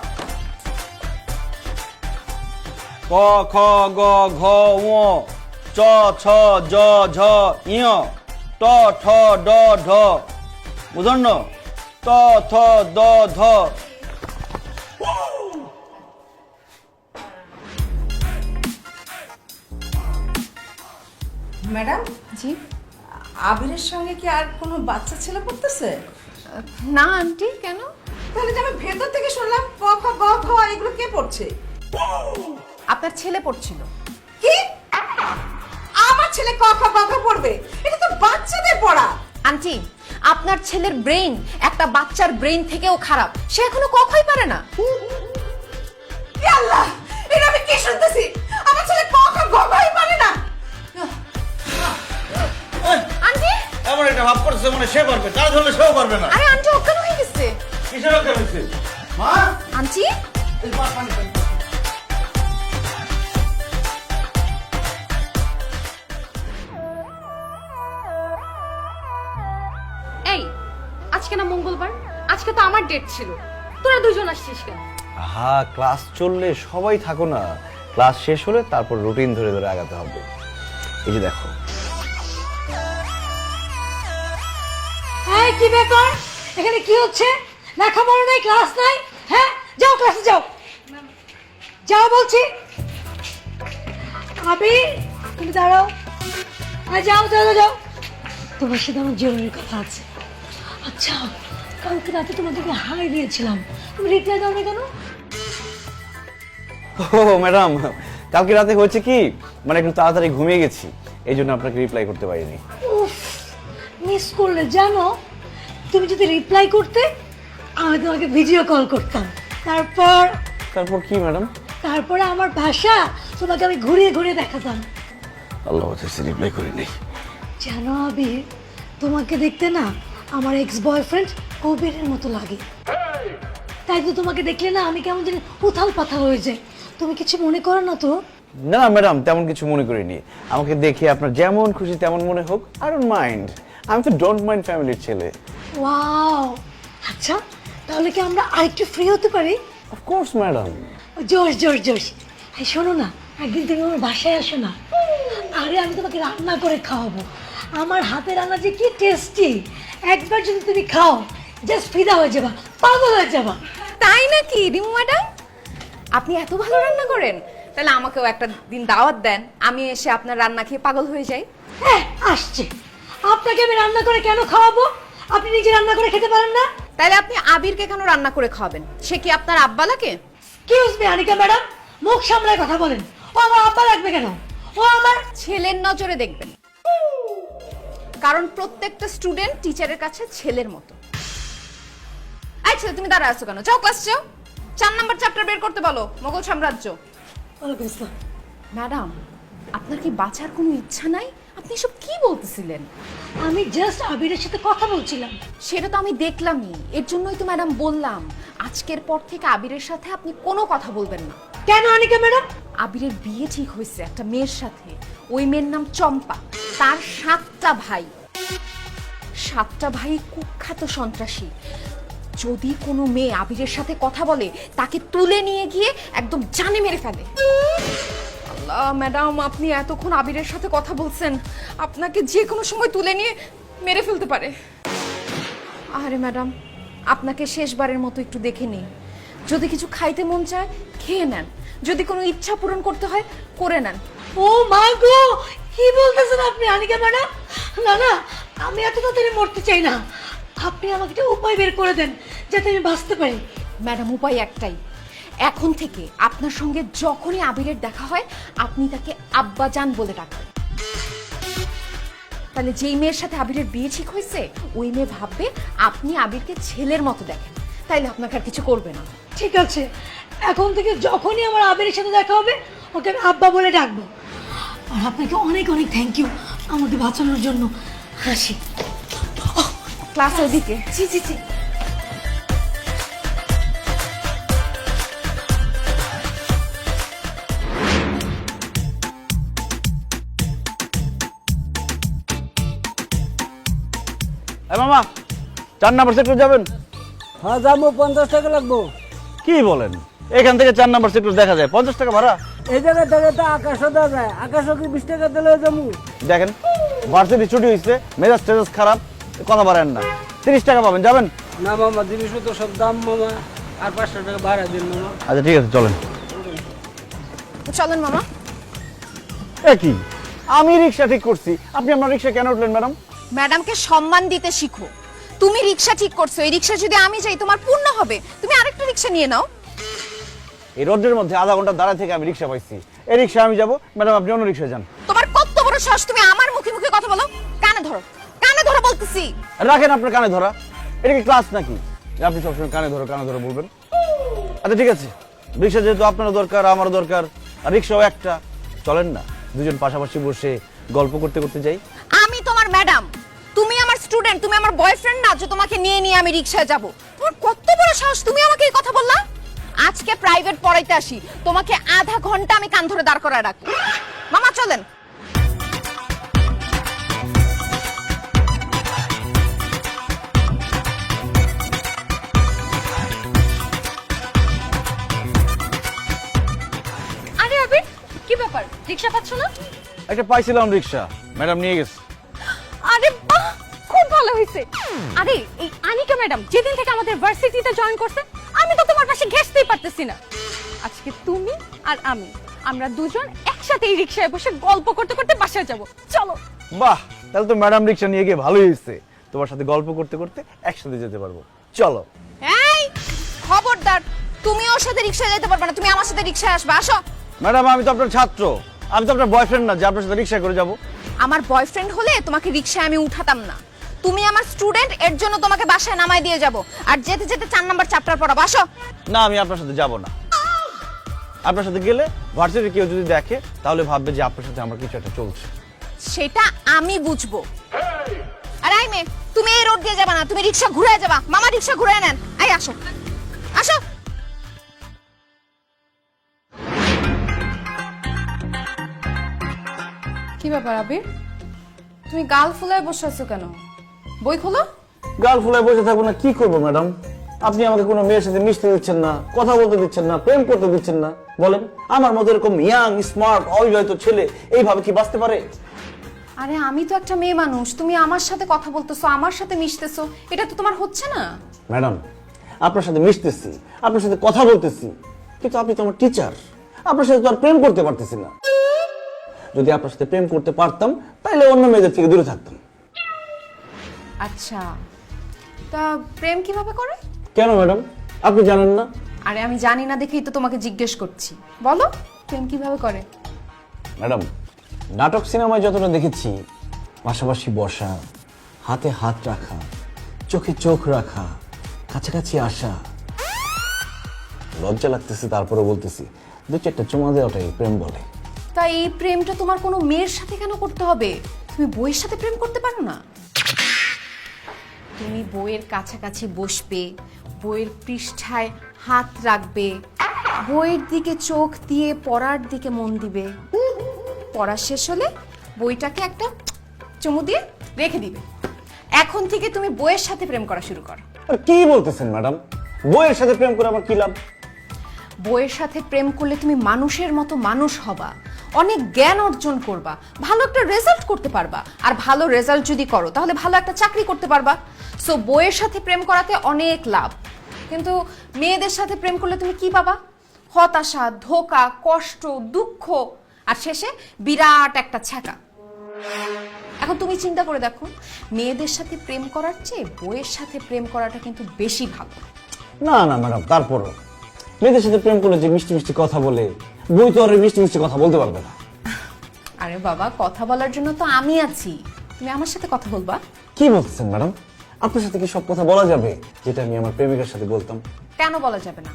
ক খ গ ঘ ঙ চ ছ জ ঝ ঞ ট ঠ ড ঢ বুঝন্ন ত থ দ ধ। ম্যাডাম, জি? আবিরের সঙ্গে কি আর কোনো বাচ্চা ছেলে পড়তেছে? না আন্টি, কেন? তাহলে যে আমি ভেতর থেকে শুনলাম ক খ গ ঘ, এগুলো কে পড়ছে? আপনার ছেলে পড়ছিল। কি? আমার ছেলে ক খ গ ঘ পড়বে? এটা তো বাচ্চাদের পড়া। আন্টি, আপনার ছেলের ব্রেইন একটা বাচ্চার ব্রেইন থেকেও খারাপ, সে এখনো কখই পারে না। ই আল্লাহ, এটা আমি কি শুনতেছি? আমার ছেলে ক খ গ ঘই পারে না। আন্টি! এমন একটা ভাব করছে মনে সে পারবে, তার ধরলে সেও পারবে না। আরে আন্টি অজ্ঞান হয়ে গেছে। কিসের অজ্ঞান হয়েছে? মা, আন্টি! এই, আজকে না মঙ্গলবার, আজকে তো আমার ডেট ছিল, তোরা দুজন আসছিস কেন? হ্যাঁ, ক্লাস চললে সবাই থাকো না, ক্লাস শেষ হলে তারপর রুটিন ধরে ধরে আগাতে হবে। এই যে দেখো। এই কি ব্যাপার, এখানে কি হচ্ছে? লেখাপড়া নাই, ক্লাস নাই? হ্যাঁ, যাও ক্লাসে যাও, যাও বলছি। আবির, তুমি দাঁড়াও। হ্যাঁ, যাও যাও যাও, তোমার সাথে আমার জরুরি কথা আছে। আচ্ছা, কালকে রাতে তোমাদেরকে হাই দিয়েছিলাম, তুমি রিপ্লাই দাও না কেন? ও ম্যাডাম, কালকে রাতে হয়েছে কি, মানে একটু তাড়াতাড়ি ঘুমিয়ে গেছি, এই জন্য আপনাকে রিপ্লাই করতে পারিনি। মিস করলে জানো, তুমি যদি রিপ্লাই করতে আমি তোমাকে ভিডিও কল করতাম, তারপর কি ম্যাডাম? তারপরে আমার ভাষা তোমাকে আমি ঘুরিয়ে ঘুরিয়ে দেখাতাম। আল্লাহ হাফেজ, রিপ্লাই করিনি। জানো আবির, তোমাকে দেখতে না আমার এক্স বয়ফ্রেন্ড কবিরের মতো লাগে, তাই তো তোমাকে দেখলে না আমি কেমন যেন উথাল পাথাল হয়ে যায়। তুমি কিছু মনে করো না তো? না না ম্যাডাম, তেমন কিছু মনে করিনি। আমাকে দেখে আপনার যেমন খুশি তেমন মনে হোক, আই ডোন্ট মাইন্ড। আমি তো ডোন্ট মাইন্ড ফ্যামিলির ছেলে। ওয়াও, আচ্ছা তাহলে কি আমরা আরেকটু ফ্রি হতে পারি? Of course madam. জোশ জোশ জোশ। এই শোনো না, একদিন তুমি আমার বাসায় আসো না। আরে আমি তোমাকে রান্না করে খাওয়াবো, আমার হাতে রান্না যে কি টেস্টি, একবার যদি তুমি খাও জাস্ট ফিদা হয়ে যাবা, পাগল হয়ে যাবা। তাই নাকি রিমু ম্যাডাম? আপনি এত ভালো রান্না করেন, তাহলে আমাকেও একটা দিন দাওয়াত দেন, আমি এসে আপনার রান্না খেয়ে পাগল হয়ে যাই। হ্যাঁ, আসছে। আপনাকে আমি রান্না করে কেন খাওয়াবো? আপনি নিজে রান্না করে খেতে পারেন না? তাহলে আপনি আবিরকে কেন রান্না করে খাওয়াবেন? সে কি আপনার আব্বা লাগে? এক্সকিউজ মি আনিকা ম্যাডাম, মুখ সামলায় কথা বলেন। ও আমার আব্বা লাগবে কেন? ও আমার ছেলের নজরে দেখবেন, কারণ প্রত্যেকটা স্টুডেন্ট টিচারের কাছে ছেলের মতো। এই ছেলে, তুমি দাঁড়া আছো কেন? যাও ক্লাস যাও, 4 নাম্বার চ্যাপ্টার বের করতে বলো, মোগল সাম্রাজ্য। ওয়ালাইকুম আসসালাম। ম্যাডাম, আপনার কি বাঁচার কোনো ইচ্ছা নাই? আপনি এসব কি বলতেছিলেন? আমি জাস্ট আবিরের সাথে কথা বলছিলাম। সেটা তো আমি দেখলামই, এর জন্যই তো ম্যাডাম বললাম আজকের পর থেকে আবিরের সাথে আপনি কোনো কথা বলবেন না। কেন আনিকা ম্যাডাম? আবিরের বিয়ে ঠিক হয়েছে একটা মেয়ের সাথে, ওই মেয়ের নাম চম্পা। তার 7টা ভাই, 7টা ভাই কুখ্যাত সন্ত্রাসী। যদি কোনো মেয়ে আবিরের সাথে কথা বলে তাকে তুলে নিয়ে গিয়ে একদম জানে মেরে ফেলে। আল্লাহ ম্যাডাম, আপনি এতক্ষণ আবিরের সাথে কথা বলছেন, আপনাকে যে কোনো সময় তুলে নিয়ে মেরে ফেলতে পারে। আরে ম্যাডাম, আপনাকে শেষবারের মতো একটু দেখে নিই। যদি কিছু খাইতে মন চায় খেয়ে নেন, যদি কোনো ইচ্ছা পূরণ করতে হয় করে নেন। ও মা গো, কি বলতেছেন আপনি আনিকা ম্যাডাম? না না, আমি এত তাড়াতাড়ি মরতে চাই না। আপনি আমাকে একটা উপায় বের করে দেন যাতে আমি বাঁচতে পারি। ম্যাডাম, উপায় একটাই। এখন থেকে আপনার সঙ্গে যখনই আবিরের দেখা হয় আপনি তাকে আব্বাজান বলে ডাকবেন। তাহলে যেই মেয়ের সাথে আবিরের বিয়ে ঠিক হয়েছে ওই মেয়ে ভাববে আপনি আবিরকে ছেলের মতো দেখেন, তাইলে আপনাকে আর কিছু করবে না। ঠিক আছে, এখন থেকে যখনই আমার আবিরের সাথে দেখা হবে ওকে আমি আব্বা বলে ডাকবো। আর আপনাকে অনেক অনেক থ্যাংক ইউ আমাকে বাঁচানোর জন্য। হাসি ক্লাস ওদিকে। জি জি জি। এই মামা, 4 নাম্বার সেক্টর যাবেন? হ্যাঁ যাবো, 50 টাকা লাগবো। কি বলেন? এখান থেকে 4 নাম্বার সেক্টর দেখা যায়, 50 টাকা ভাড়া? এই জায়গা থেকে তো আকাশও দেওয়া যায়, আকাশও কি 20 টাকা দিলে যাবো? দেখেন, ভার্সিটি ছুটি হয়েছে, মেজাজ টেজাজ খারাপ, কথা বাড়েন না। 30 টাকা পাবেন, যাবেন? না মামা, জিনিসপত্র সব দাম মামা, আর 500 টাকা ভাড়া দিন মামা। আচ্ছা ঠিক আছে, চলেন। চলেন মামা। কি আমি রিক্সা ঠিক করছি, আপনি আমার রিক্সা কেন উঠলেন ম্যাডাম? ম্যাডামকে সম্মান দিতে শিখো। তুমি রিক্সা ঠিক করছো, এই রিক্সা যদি আমি যাই তোমার পূর্ণ হবে, তুমি আরেকটা রিক্সা নিয়ে নাও। এই রোডের মধ্যে আধা ঘন্টা দাঁড়ায় থেকে আমি রিক্সা পাইছি, এই রিক্সা আমি যাবো, ম্যাডাম আপনি অন্য রিক্সা যান। তোমার কত বড় সাহস, তুমি আমার মুখে মুখে কথা বলো? কানে ধরো, কানে ধরো বলতেছি। রাখেন আপনার কানে ধরা, এটা কি ক্লাস নাকি যে আপনি সবসময় কানে ধরো বলবেন? আচ্ছা ঠিক আছে, রিক্সা যেহেতু আপনারও দরকার আমারও দরকার, আর রিক্সাও একটা, চলেন না দুজন পাশাপাশি বসে গল্প করতে করতে যাই। আমি তোমার ম্যাডাম, তুমি আমার স্টুডেন্ট, তুমি আমার বয়ফ্রেন্ড না যে তোমাকে নিয়ে নিয়ে আমি রিকশায় যাব। তোমার কত বড় সাহস, তুমি আমাকে এই কথা বললা? আজকে প্রাইভেট পড়াইতে আসি, তোমাকে আধা ঘন্টা আমি কান ধরে দাঁড় করায় রাখবো। মামা চলেন। আরে আবির, কি ব্যাপার, রিকশা পাচ্ছ না? একটা পাইছিলাম রিক্সা, ম্যাডাম নিয়ে গেছে। আরে বাহ, খুব ভালো হয়েছে। আরে এই আনিকা ম্যাডাম যেদিন থেকে আমাদের ভার্সিটিতে জয়েন করছে আমি তো তোমার পাশে ঘেঁষতেই পারতেছি না। আজকে তুমি আর আমরা দুজন একসাথে এই রিকশায় বসে গল্প করতে করতে বাসায় যাব। চলো। বাহ, তাহলে তো ম্যাডাম রিক্সা নিয়ে গিয়ে ভালোই হয়েছে, তোমার সাথে গল্প করতে করতে একসাথে যেতে পারবো। চলো। এই খবরদার, তুমি ওর সাথে রিকশায় যেতে পারবে না, তুমি আমার সাথে রিকশায় আসবে। আসো। ম্যাডাম আমি তো আপনার ছাত্র, আমি তো আপনার বয়ফ্রেন্ড না যে আপনার সাথে রিক্সা করে যাবো। আমার বয়ফ্রেন্ড হলে তোমাকে রিকশায় আমি উঠাতাম না। তুমি আমার স্টুডেন্ট, এর জন্য তোমাকে বাসায় নামাই দিয়ে যাব, আর যেতে যেতে 4 নাম্বার চ্যাপ্টার পড়াবো। আসো। না, আমি আপনার সাথে যাব না। আপনার সাথে গেলে ভার্সিটি কেউ যদি দেখে তাহলে ভাববে যে আপনার সাথে আমার কিছু একটা চলছে। সেটা আমি বুঝবো। আর আই মে, তুমি এই রোড দিয়ে যাবা না, তুমি রিকশা ঘুরে যাবা। মামা রিকশা ঘুরে নেন। আই আসো, আসো। কি ব্যাপার আবির, তুমি গাল ফুলায় বসে আছো কেন? বই খোলো। গাল ফুলায় বসে থাকবো না, কি করবো ম্যাডাম? আপনি আমাকে কোনো মেয়ের সাথে মিশতে দিচ্ছেন না, কথা বলতে দিচ্ছেন না, প্রেম করতে দিচ্ছেন না। বলেন, আমার মতো এরকম ইয়াং স্মার্ট অবিবাহিত ছেলে এইভাবে কি বাঁচতে পারে? আরে আমি তো একটা মেয়ে মানুষ, তুমি আমার সাথে কথা বলতেছো, আমার সাথে মিশতেছো, এটা তো তোমার হচ্ছে না। ম্যাডাম আপনার সাথে মিশতেছি, আপনার সাথে কথা বলতেছি, কিন্তু আপনি তো আমার টিচার, আপনার সাথে তো আর প্রেম করতে পারতেছি না। যদি আপনার সাথে প্রেম করতে পারতাম তাহলে অন্য মেয়েদের থেকে দূরে থাকতাম। আচ্ছা, তা প্রেম কিভাবে করে? কেন ম্যাডাম, আপনি জানেন না? আরে আমি জানি না দেখেই তো তোমাকে জিজ্ঞেস করছি, বলো প্রেম কিভাবে করে? ম্যাডাম নাটক সিনেমায় যতটা দেখেছি, পাশাপাশি বসা, হাতে হাত রাখা, চোখে চোখ রাখা, কাছাকাছি আসা, লজ্জা লাগতেছে তারপরে বলতেছি, 2-4টা চুমা দেওয়াটাই প্রেম বলে। তা এই প্রেমটা তোমার কোনো মেয়ের সাথে কেন করতে হবে? তুমি বইয়ের সাথে প্রেম করতে পারো না? তুমি বইয়ের কাছাকাছি বসবে, বইয়ের পৃষ্ঠায় হাত রাখবে, বইয়ের দিকে চোখ দিয়ে পড়ার দিকে মন দিবে, পড়া শেষ হলে বইটাকে একটা চুমু দিয়ে রেখে দিবে। এখন থেকে তুমি বইয়ের সাথে প্রেম করা শুরু করো। আর কি বলতেছেন ম্যাডাম? বইয়ের সাথে প্রেম করে আমার কি লাভ? বইয়ের সাথে প্রেম করলে তুমি মানুষের মতো মানুষ হবা, অনেক জ্ঞান অর্জন করবা, ভালো একটা রেজাল্ট করতে পারবা, আর ভালো রেজাল্ট যদি করো তাহলে ভালো একটা চাকরি করতে পারবা। সো বইয়ের সাথে প্রেম করাতে অনেক লাভ, কিন্তু মেয়েদের সাথে প্রেম করলে তুমি কি পাবা? হতাশা, ধোঁকা, কষ্ট, দুঃখ, আর শেষে বিরাট একটা ছ্যাঁকা। এখন তুমি চিন্তা করে দেখো, মেয়েদের সাথে প্রেম করার চেয়ে বইয়ের সাথে প্রেম করাটা কিন্তু বেশি ভালো। না না ম্যাডাম, তারপরও মেয়েদের সাথে প্রেম করলে যে মিষ্টি মিষ্টি কথা বলে, বই তো আর ওই মিষ্টি মিষ্টি কথা বলতে পারবে না। আরে বাবা, কথা বলার জন্য তো আমি আছি, তুমি আমার সাথে কথা বলবা। কি বলতেছেন ম্যাডাম? আপনার সাথে কি সব কথা বলা যাবে যেটা আমি আমার প্রেমিকার সাথে বলতাম? কেন বলা যাবে না?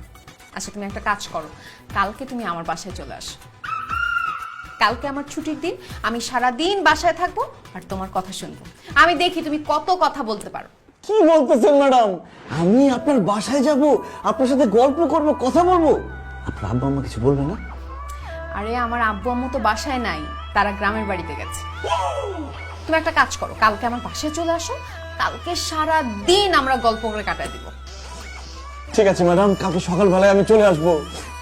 আচ্ছা তুমি একটা কাজ করো, কালকে তুমি আমার বাসায় চলে আসো। কালকে আমার ছুটির দিন, আমি সারা দিন বাসায় থাকবো আর তোমার কথা শুনবো। আমি দেখি তুমি কত কথা বলতে পারো। কি বলতেছেন ম্যাডাম? আমি আপনার বাসায় যাব, আপনার সাথে গল্প করব, কথা বলবো? আপনার আব্বা আম্মা কিছু বলবে না? আরে আমার আব্বু আম্মু তো বাসায় নাই, তারা গ্রামের বাড়িতে গেছে। তুমি একটা কাজ করো, কালকে আমার বাসায় চলে আসো, কালকে সারা দিন আমরা গল্প করে কাটায় দিব। ঠিক আছে ম্যাডাম, কালকে সকালবেলায় আমি চলে আসবো।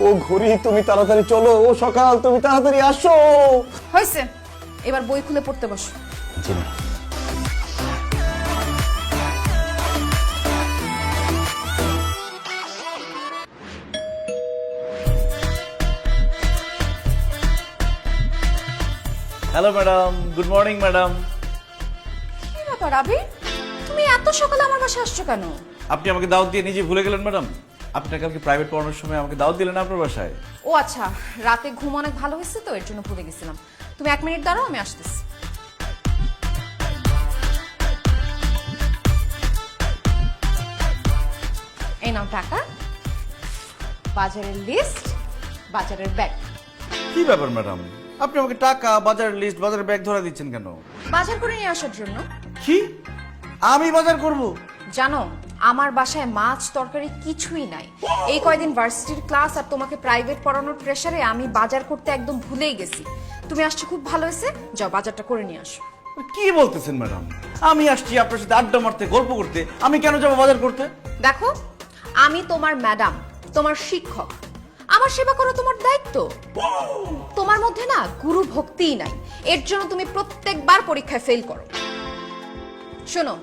ও ঘড়ি তুমি তাড়াতাড়ি চলো, ও সকাল তুমি তাড়াতাড়ি আসো। হয়েছে, এবার বই খুলে পড়তে বসো। জি না। Hello madam, good morning madam. কি ব্যাপার আবির, তুমি এত সকালে আমার বাসায় আসছো কেন? আপনি আমাকে দাওয়াত দিয়ে নিজে ভুলে গেলেন ম্যাডাম। আপনি কালকে প্রাইভেট পড়ানোর সময় আমাকে দাওয়াত দিলেন আপনার বাসায়। ও আচ্ছা, রাতে ঘুম অনেক ভালো হয়েছে তো এর জন্য ভুলে গেছিলাম। তুমি 1 মিনিট দাঁড়াও, আমি আসতেছি। এই নাও টাকা, বাজারের লিস্ট, বাজারের ব্যাগ। কি ব্যাপার ম্যাডাম, আপনি আমাকে টাকা, বাজারের লিস্ট, বাজারের ব্যাগ ধরে দিচ্ছেন কেন? বাজার করে নিয়ে আসার জন্য। কি আমি বাজার করব? জানো, আমার বাসায় মাছ তরকারি কিছুই নাই। এই কয়দিন ভার্সিটির ক্লাস আর তোমাকে প্রাইভেট পড়ানোর প্রেসারে আমি বাজার করতে একদম ভুলেই গেছি। তুমি আসছো, খুব ভালো হয়েছে, যাও বাজারটা করে নিয়ে আসো। কি বলতেছেন ম্যাডাম? আমি আসছি আপনার সাথে আড্ডা মারতে, গল্প করতে, আমি কেন যাবো বাজার করতে? দেখো, আমি তোমার ম্যাডাম, তোমার শিক্ষক, আমার সেবা করো তোমার দায়িত্ব। তোমার মধ্যে না গুরু ভক্তিই নাই, এর জন্য তুমি প্রত্যেকবার পরীক্ষায় ফেল করো। শোনো,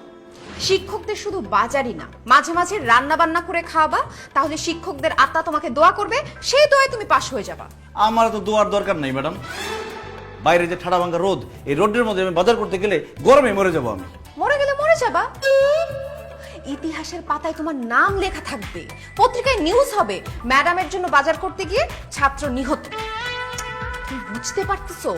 শিক্ষকদের শুধু বাজারই না, মাঝে মাঝে রান্না বান্না করে খাওয়াবা, তাহলে শিক্ষকদের আত্মা তোমাকে দোয়া করবে, সেই দোয়ায় তুমি পাশ হয়ে যাবা। আমার তো দোয়ার দরকার নাই ম্যাডাম। বাইরে যে ঠাড়া ভাঙ্গা রোদ, এই রোদের মধ্যে আমি বাজার করতে গেলে গরমে মরে যাবো আমি। মরে গেলে মরে যাবা? ইতিহাসের পাতায় তোমার নাম লেখা থাকবে, পত্রিকায় নিউজ হবে, ম্যাডামের জন্য বাজার করতে গিয়ে ছাত্র নিহত। তুমি বুঝতে পারতেছো,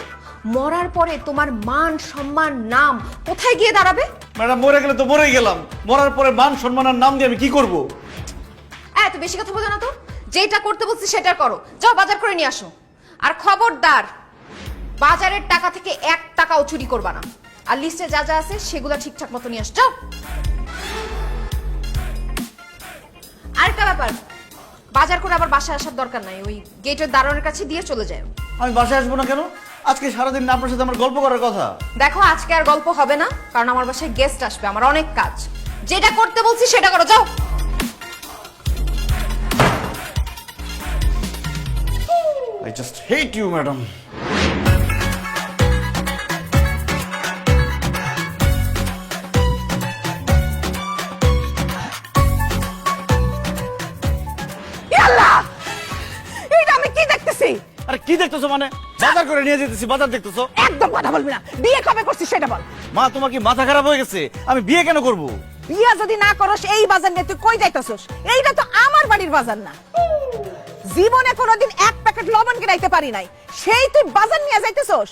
মরার পরে তোমার মান সম্মান নাম কোথায় গিয়ে দাঁড়াবে? ম্যাডাম মরে গেলে তো মরেই গেলাম, মরার পরে মান সম্মানের নাম দিয়ে আমি কি করব? এত বেশি কথা বলো না তো, যেটা করতে বলছি সেটা করো, যাও বাজার করে নিয়ে আসো। আর খবরদার, বাজারের টাকা থেকে 1 টাকাও চুরি করবা না, আর লিস্টে যা যা আছে সেগুলো ঠিকঠাক মতো নিয়ে আসো। আরেকটা ব্যাপার, বাজার করে আবার বাসায় আসার দরকার নাই, ওই গেটের দারোয়ানের কাছে দিয়ে চলে যায়। আমি বাসায় আসবো না কেন? আজকে সারাদিন না আপনার সাথে আমার গল্প করার কথা। দেখো, আজকে আর গল্প হবে না, কারণ আমার বাসায় গেস্ট আসবে, আমার অনেক কাজ। যেটা করতে বলছি সেটা করো, যাও। I just hate you, madam. এটা আমি কি দেখতেছি? আরে কি দেখতেছো মানে? বাজার করে নিয়ে যেতেছি, বাজার দেখতেছো? একদম কথা বলবি না। বিয়ে কবে করছিস সেটা বল। মা, তোমার কি মাথা খারাপ হয়ে গেছে? আমি বিয়ে কেন করব? বিয়ে যদি না করস, এই বাজার নিয়ে তুই কই যাইতেছস? এইটা তো আমার বাড়ির বাজার না। জীবনে কোনোদিন 1 প্যাকেট লবণ কিনাইতে পারি নাই, সেই তুই বাজার নিয়ে যাইতেছস?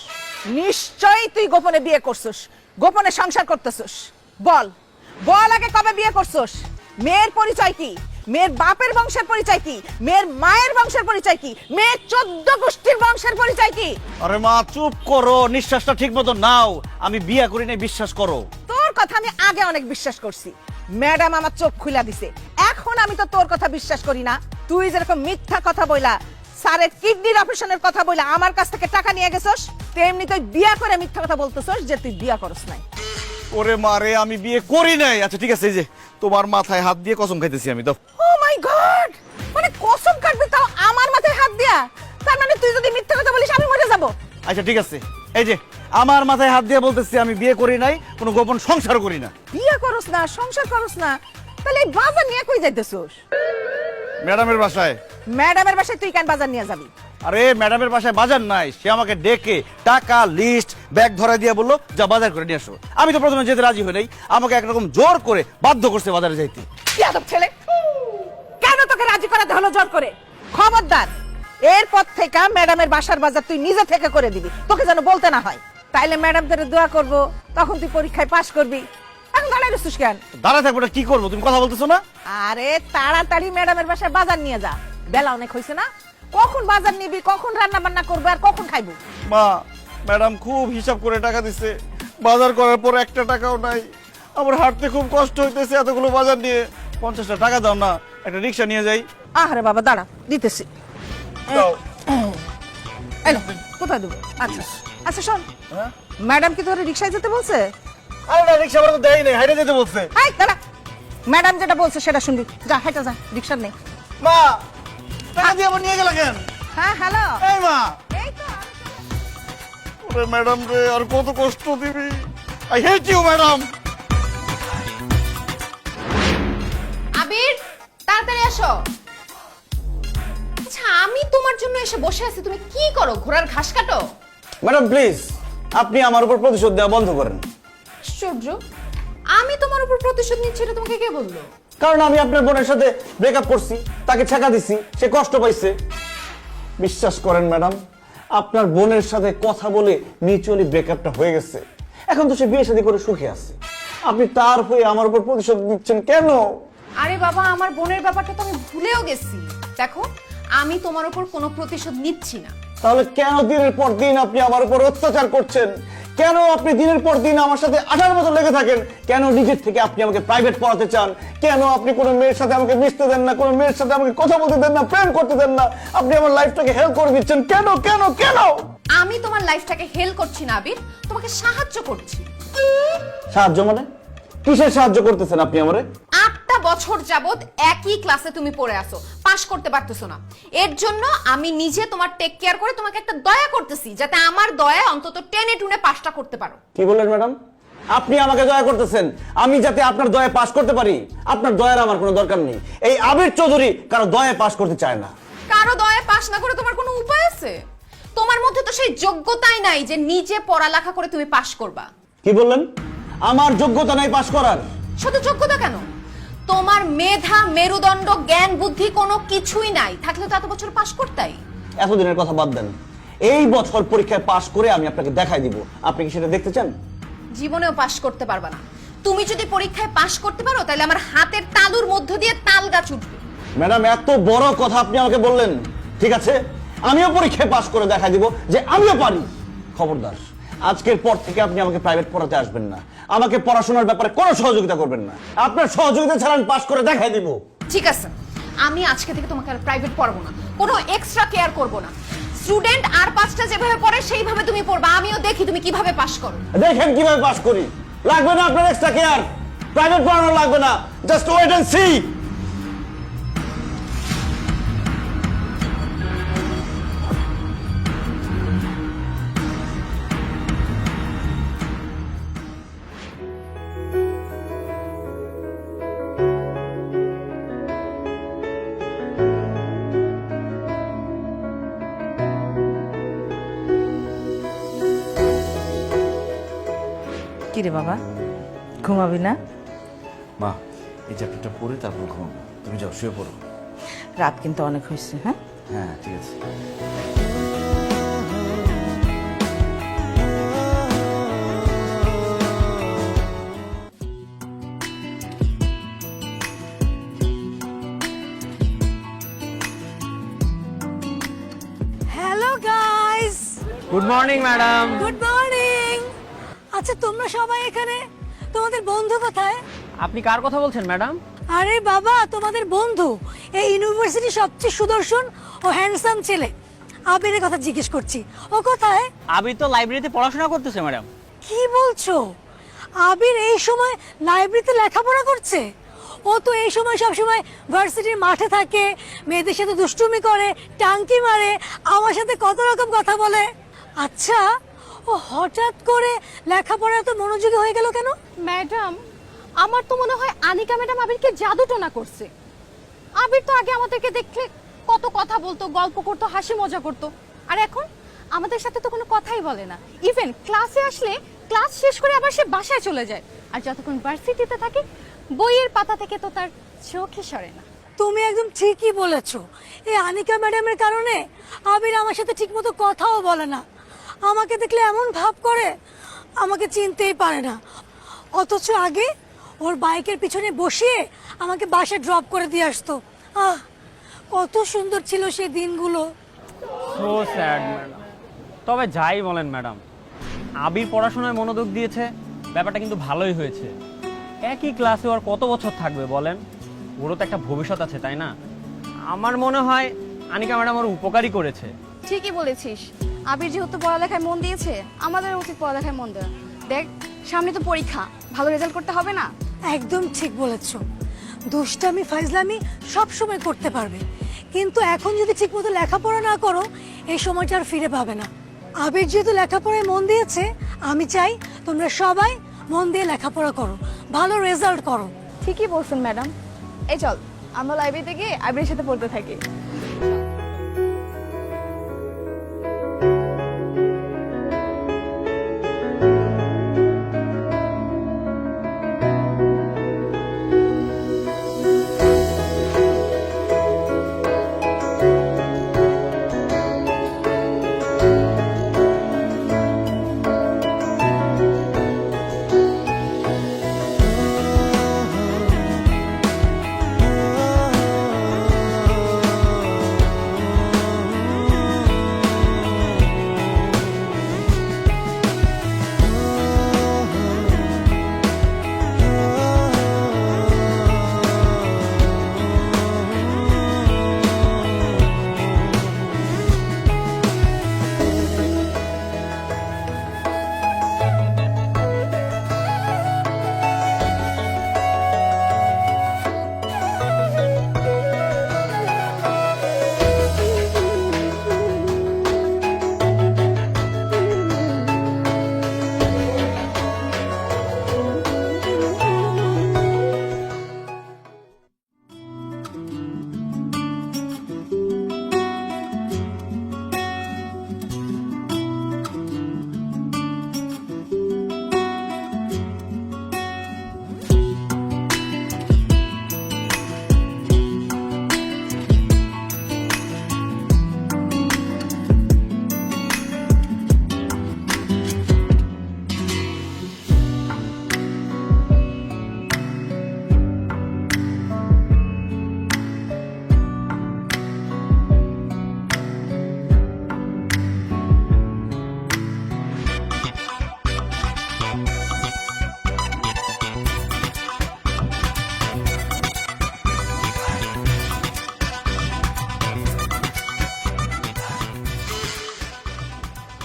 নিশ্চয়ই তুই গোপনে বিয়ে করছস, গোপনে সংসার করতেছস। বল বল, আগে কবে বিয়ে করছস? মেয়ের পরিচয় কি? মেয়ের বাপের বংশের পরিচয় কি? মেয়ের মায়ের বংশের পরিচয় কি? মেয়ের 14 গোষ্ঠীর বংশের পরিচয় কি? আরে মা, চুপ করো, নিঃশ্বাসটা ঠিক মতো নাও। আমি বিয়ে করি নাই, বিশ্বাস করো। তোর কথা আমি আগে অনেক বিশ্বাস করছি, ম্যাডাম আমার চোখ খুলে দিছে। এখন আমি তো তোর কথা বিশ্বাস করি না। তুই যেরকম মিথ্যা কথা বইলা, স্যারের কিডনির অপারেশনের কথা বইলা আমার কাছ থেকে টাকা নিয়ে গেছস, তেমনি তুই বিয়া করে মিথ্যা কথা বলতেছস যে তুই বিয়া করস নাই। ওরে মারে, আমি বিয়ে করি নাই। আচ্ছা ঠিক আছে, এই যে তোমার মাথায় হাত দিয়ে কসম খাইতেছি আমি, দাও। ও মাই গড, মানে কসম কাটবি তাও আমার মাথায় হাত দিয়া? তার মানে তুই যদি মিথ্যা কথা বলিস আমি মরে যাব? আচ্ছা ঠিক আছে, এই যে আমার মাথায় হাত দিয়ে বলতেছি আমি বিয়ে করি নাই, কোনো গোপন সংসার করি না। বিয়ে করস না, সংসার করস না, তাহলে এই বাজার নিয়ে কই যাইতেছস? ম্যাডামের বাসায়। ম্যাডামের বাসায় তুই কেন বাজার নিয়ে যাবি? আরে ম্যাডামের বাসায় বাজার নাই, সে আমাকে ডেকে টাকা লিস্ট ব্যাগ ধরে দিয়ে বললো যা বাজার করে নিয়ে আসো। আমি তো প্রথমে যেতে রাজি হই নাই, আমাকে একরকম জোর করে বাধ্য করছে বাজারে যাইতে। ইয়াদব ছেলে, কেন তোকে রাজি করাতে হলো জোর করে? খবরদার, এরপর থেকে ম্যাডামের বাসার বাজার তুই নিজে থেকে করে দিবি, তোকে যেন বলতে না হয়। তাইলে ম্যাডাম তোরে দোয়া করব, তখন তুই পরীক্ষায় পাশ করবি। এখন দাঁড়াই রইছিস কেন? দাঁড়ায় থাকবো না, কি করবো? তুমি কথা বলতেছো না? আরে তাড়াতাড়ি ম্যাডামের বাসায় বাজার নিয়ে যা, বেলা অনেক হয়েছে না? কখন বাজার নিবি, কখন রান্না বান্না করবো, আর কখন খাইবো? মা, ম্যাডাম খুব হিসাব করে টাকা দিছে, বাজার করার পর একটা টাকাও নাই। আমার হাঁটতে খুব কষ্ট হইতেছে এতগুলো বাজার নিয়ে। 50টা টাকা দাও না, একটা রিক্সা নিয়ে যাই। আরে বাবা দাঁড়া, দিতেছি। দাও। এই নে, কোথায় দেবো? আচ্ছা আচ্ছা শোন, হ্যাঁ? ম্যাডাম কি তোর রিক্সায় যেতে বলছে? আরে না, রিক্সা ভাড়া তো দেয় নাই, হাইটে যেতে বলছে। এই দাঁড়া, ম্যাডাম যেটা বলছে সেটা শুনবি। যা হেঁটে যা, রিক্সা নেই। মা, টাকা দিয়ে আবার নিয়ে গেল কেন? হ্যাঁ হ্যালো, এই মা, এই তো। ওরে ম্যাডাম রে, আর কত কষ্ট দিবি? I hate you madam. Abir, তাড়াতাড়ি আসো। আচ্ছা, আমি তোমার জন্য এসে বসে আছি, তুমি কি করো? ঘোড়ার ঘাস কাটো? ম্যাডাম প্লিজ, আপনি আমার উপর প্রতিশোধ দেওয়া বন্ধ করেন। আশ্চর্য, আমি তোমার উপর প্রতিশোধ নিচ্ছি এটা তোমাকে কে বললো? কারণ আমি আপনার বোনের সাথে ব্রেকআপ করছি, তাকে ছেঁকা দিছি, সে কষ্ট পাইছে। বিশ্বাস করেন ম্যাডাম, আপনার বোনের সাথে কথা বলে মিউচুয়ালি ব্রেকআপটা হয়ে গেছে। এখন তো সে বিয়ে শাদী করে সুখে আছে। আপনি তার হয়ে আমার উপর প্রতিশোধ দিচ্ছেন কেন? আরে বাবা, আমার বোনের ব্যাপারটা তো আমি ভুলেও গেছি। দেখো, আমি তোমার উপর কোনো প্রতিশোধ নিচ্ছি না। তাহলে কেন দিনের পর দিন আপনি আমার উপর অত্যাচার করছেন? কেন আপনি দিনের পর দিন আমার সাথে আঠার মতো লেগে থাকেন? কেন নিজের থেকে আপনি আমাকে প্রাইভেট পড়াতে চান? কেন আপনি কোনো মেয়ের সাথে আমাকে মিশতে দেন না, কোনো মেয়ের সাথে আমাকে কথা বলতে দেন না, প্রেম করতে দেন না? আপনি আমার লাইফটাকে হেল্প করে দিচ্ছেন কেন কেন কেন? আমি তোমার লাইফটাকে হেল্প করছি না আবির, তোমাকে সাহায্য করছি। সাহায্য মানে? কিসের সাহায্য করতেছেন আপনি আমারে? 8টা বছর যাবত একই ক্লাসে তুমি পড়ে আসো, পাশ করতে পারতেছো না। এর জন্য আমি নিজে তোমার টেক কেয়ার করে তোমাকে একটা দয়া করতেছি, যাতে আমার দয়া অন্তত টেনে টুনে পাশটা করতে পারো। কি বললেন ম্যাডাম? আপনি আমাকে দয়া করতেছেন আমি যাতে আপনার দয়া পাস করতে পারি? আপনার দয়ার আমার কোনো দরকার নেই। এই আবির চৌধুরী কারো দয়া পাস করতে চায় না। কারো দয়া পাশ না করে তোমার কোনো উপায় আছে? তোমার মধ্যে তো সেই যোগ্যতাই নাই যে নিজে পড়ালেখা করে তুমি পাশ করবা। কি বললেন? আমার যোগ্যতা নাই পাস করার? শুধু যোগ্যতা কেন, তোমার মেধা, মেরুদণ্ড, জ্ঞান, বুদ্ধি কোনো কিছুই নাই। থাকলে তো এত বছর পাশ করতাই। এতদিনের কথা বাদ দেন, এই বছর পরীক্ষায় পাশ করে আমি আপনাকে দেখাই দিব। আপনি কি সেটা দেখতে চান? জীবনেও পাশ করতে পারবা না। তুমি যদি পরীক্ষায় পাশ করতে পারো তাহলে আমার হাতের তালুর মধ্য দিয়ে তাল গাছ উঠবে। ম্যাডাম, এত বড় কথা আপনি আমাকে বললেন, ঠিক আছে, আমিও পরীক্ষায় পাশ করে দেখাই দিব যে আমিও পারি। খবরদার, আজকের পর থেকে আপনি আমাকে প্রাইভেট পড়াতে আসবেন না, আমাকে পড়াশোনার ব্যাপারে কোনো সহযোগিতা করবেন না। আপনার সহযোগিতা ছাড়া আমি পাশ করে দেখাই দিব। ঠিক আছে, আমি আজকে থেকে তোমাকে আর প্রাইভেট পড়াবো না, কোনো এক্সট্রা কেয়ার করবো না। স্টুডেন্ট আর 5টা যেভাবে পড়ে সেইভাবে তুমি পড়বা, আমিও দেখি তুমি কিভাবে পাশ করো। দেখেন কিভাবে পাশ করি। লাগবে না আপনার এক্সট্রা কেয়ার, প্রাইভেট পড়ানো লাগবে না, জাস্ট ওয়েট এন্ড সি। কিরে বাবা, ঘুমাবি না? মা, এই চ্যাপ্টারটা পড়ে তারপর ঘুমাবো। তুমি যাও, শুয়ে পড়ো। রাত কিন্তু অনেক হয়েছে। হ্যাঁ হ্যাঁ ঠিক আছে। Hello guys, good morning madam. Good morning. আচ্ছা তোমরা সবাই এখানে, তোমাদের বন্ধু কোথায়? আপনি কার কথা বলছেন ম্যাডাম? আরে বাবা, তোমাদের বন্ধু, এই ইউনিভার্সিটির সবচেয়ে সুদর্শন ও হ্যান্ডসাম ছেলে আবিরের কথা জিজ্ঞেস করছি। ও কোথায়? আবি তো লাইব্রেরিতে পড়াশোনা করতেছে ম্যাডাম। কি বলছো? আবির এই সময় লাইব্রেরিতে লেখাপড়া করছে? ও তো এই সময় সব সময় ভার্সিটির মাঠে থাকে, মেয়েদের সাথে দুষ্টুমি করে, টাঙ্কি মারে, আমার সাথে কত রকম কথা বলে। আচ্ছা, ও হঠাৎ করে লেখাপড়া এত মনোযোগী হয়ে গেল কেন? ম্যাডাম, আমার তো মনে হয় আনিকা ম্যাডাম আবিরকে জাদু টোনা করছে। আবির তো আগে আমাদেরকে দেখলে কত কথা বলতো, গল্প করতো, হাসি মজা করতো, আর এখন আমাদের সাথে তো কোনো কথাই বলে না। ইভেন ক্লাসে আসলে ক্লাস শেষ করে আবার সে বাসায় চলে যায়, আর যতক্ষণ ভার্সিটিতে থাকে বইয়ের পাতা থেকে তো তার চোখে সরে না। তুমি একদম ঠিকই বলেছো। এই আনিকা ম্যাডামের কারণে আবির আমার সাথে ঠিকমতো কথাও বলে না, আমাকে দেখলে এমন ভাব করে, আমাকে চিনতেই পারে না। অথচ আগে ওর বাইকের পিছনে বসিয়ে আমাকে বাসায় ড্রপ করে দিয়ে আসতো। আহ, কত সুন্দর ছিল সেই দিনগুলো। So sad madam. তবে যাই বলেন ম্যাডাম, আবির পড়াশোনায় মনোযোগ দিয়েছে, ব্যাপারটা কিন্তু ভালোই হয়েছে। একই ক্লাসে আর কত বছর থাকবে বলেন? ওরও তো একটা ভবিষ্যৎ আছে, তাই না? আমার মনে হয় আনিকা ম্যাডাম ওর উপকারই করেছে। ঠিকই বলেছিস, আবির যেহেতু পড়ালেখায় মন দিয়েছে, আমাদের উচিত পড়ালেখায় মন দেওয়া। দেখ, সামনে তো পরীক্ষা, ভালো রেজাল্ট করতে হবে না? একদম ঠিক বলেছো। দুষ্টামি ফাইজলামি সব সময় করতে পারবে, কিন্তু এখন যদি ঠিকমতো লেখাপড়া না করো, এই সময়টা আর ফিরে পাবে না। আবির যেহেতু লেখাপড়ায় মন দিয়েছে, আমি চাই তোমরা সবাই মন দিয়ে লেখাপড়া করো, ভালো রেজাল্ট করো। ঠিকই বলছেন ম্যাডাম। এই চল, আমরা লাইব্রেরিতে গিয়ে আবিরের সাথে পড়তে থাকি।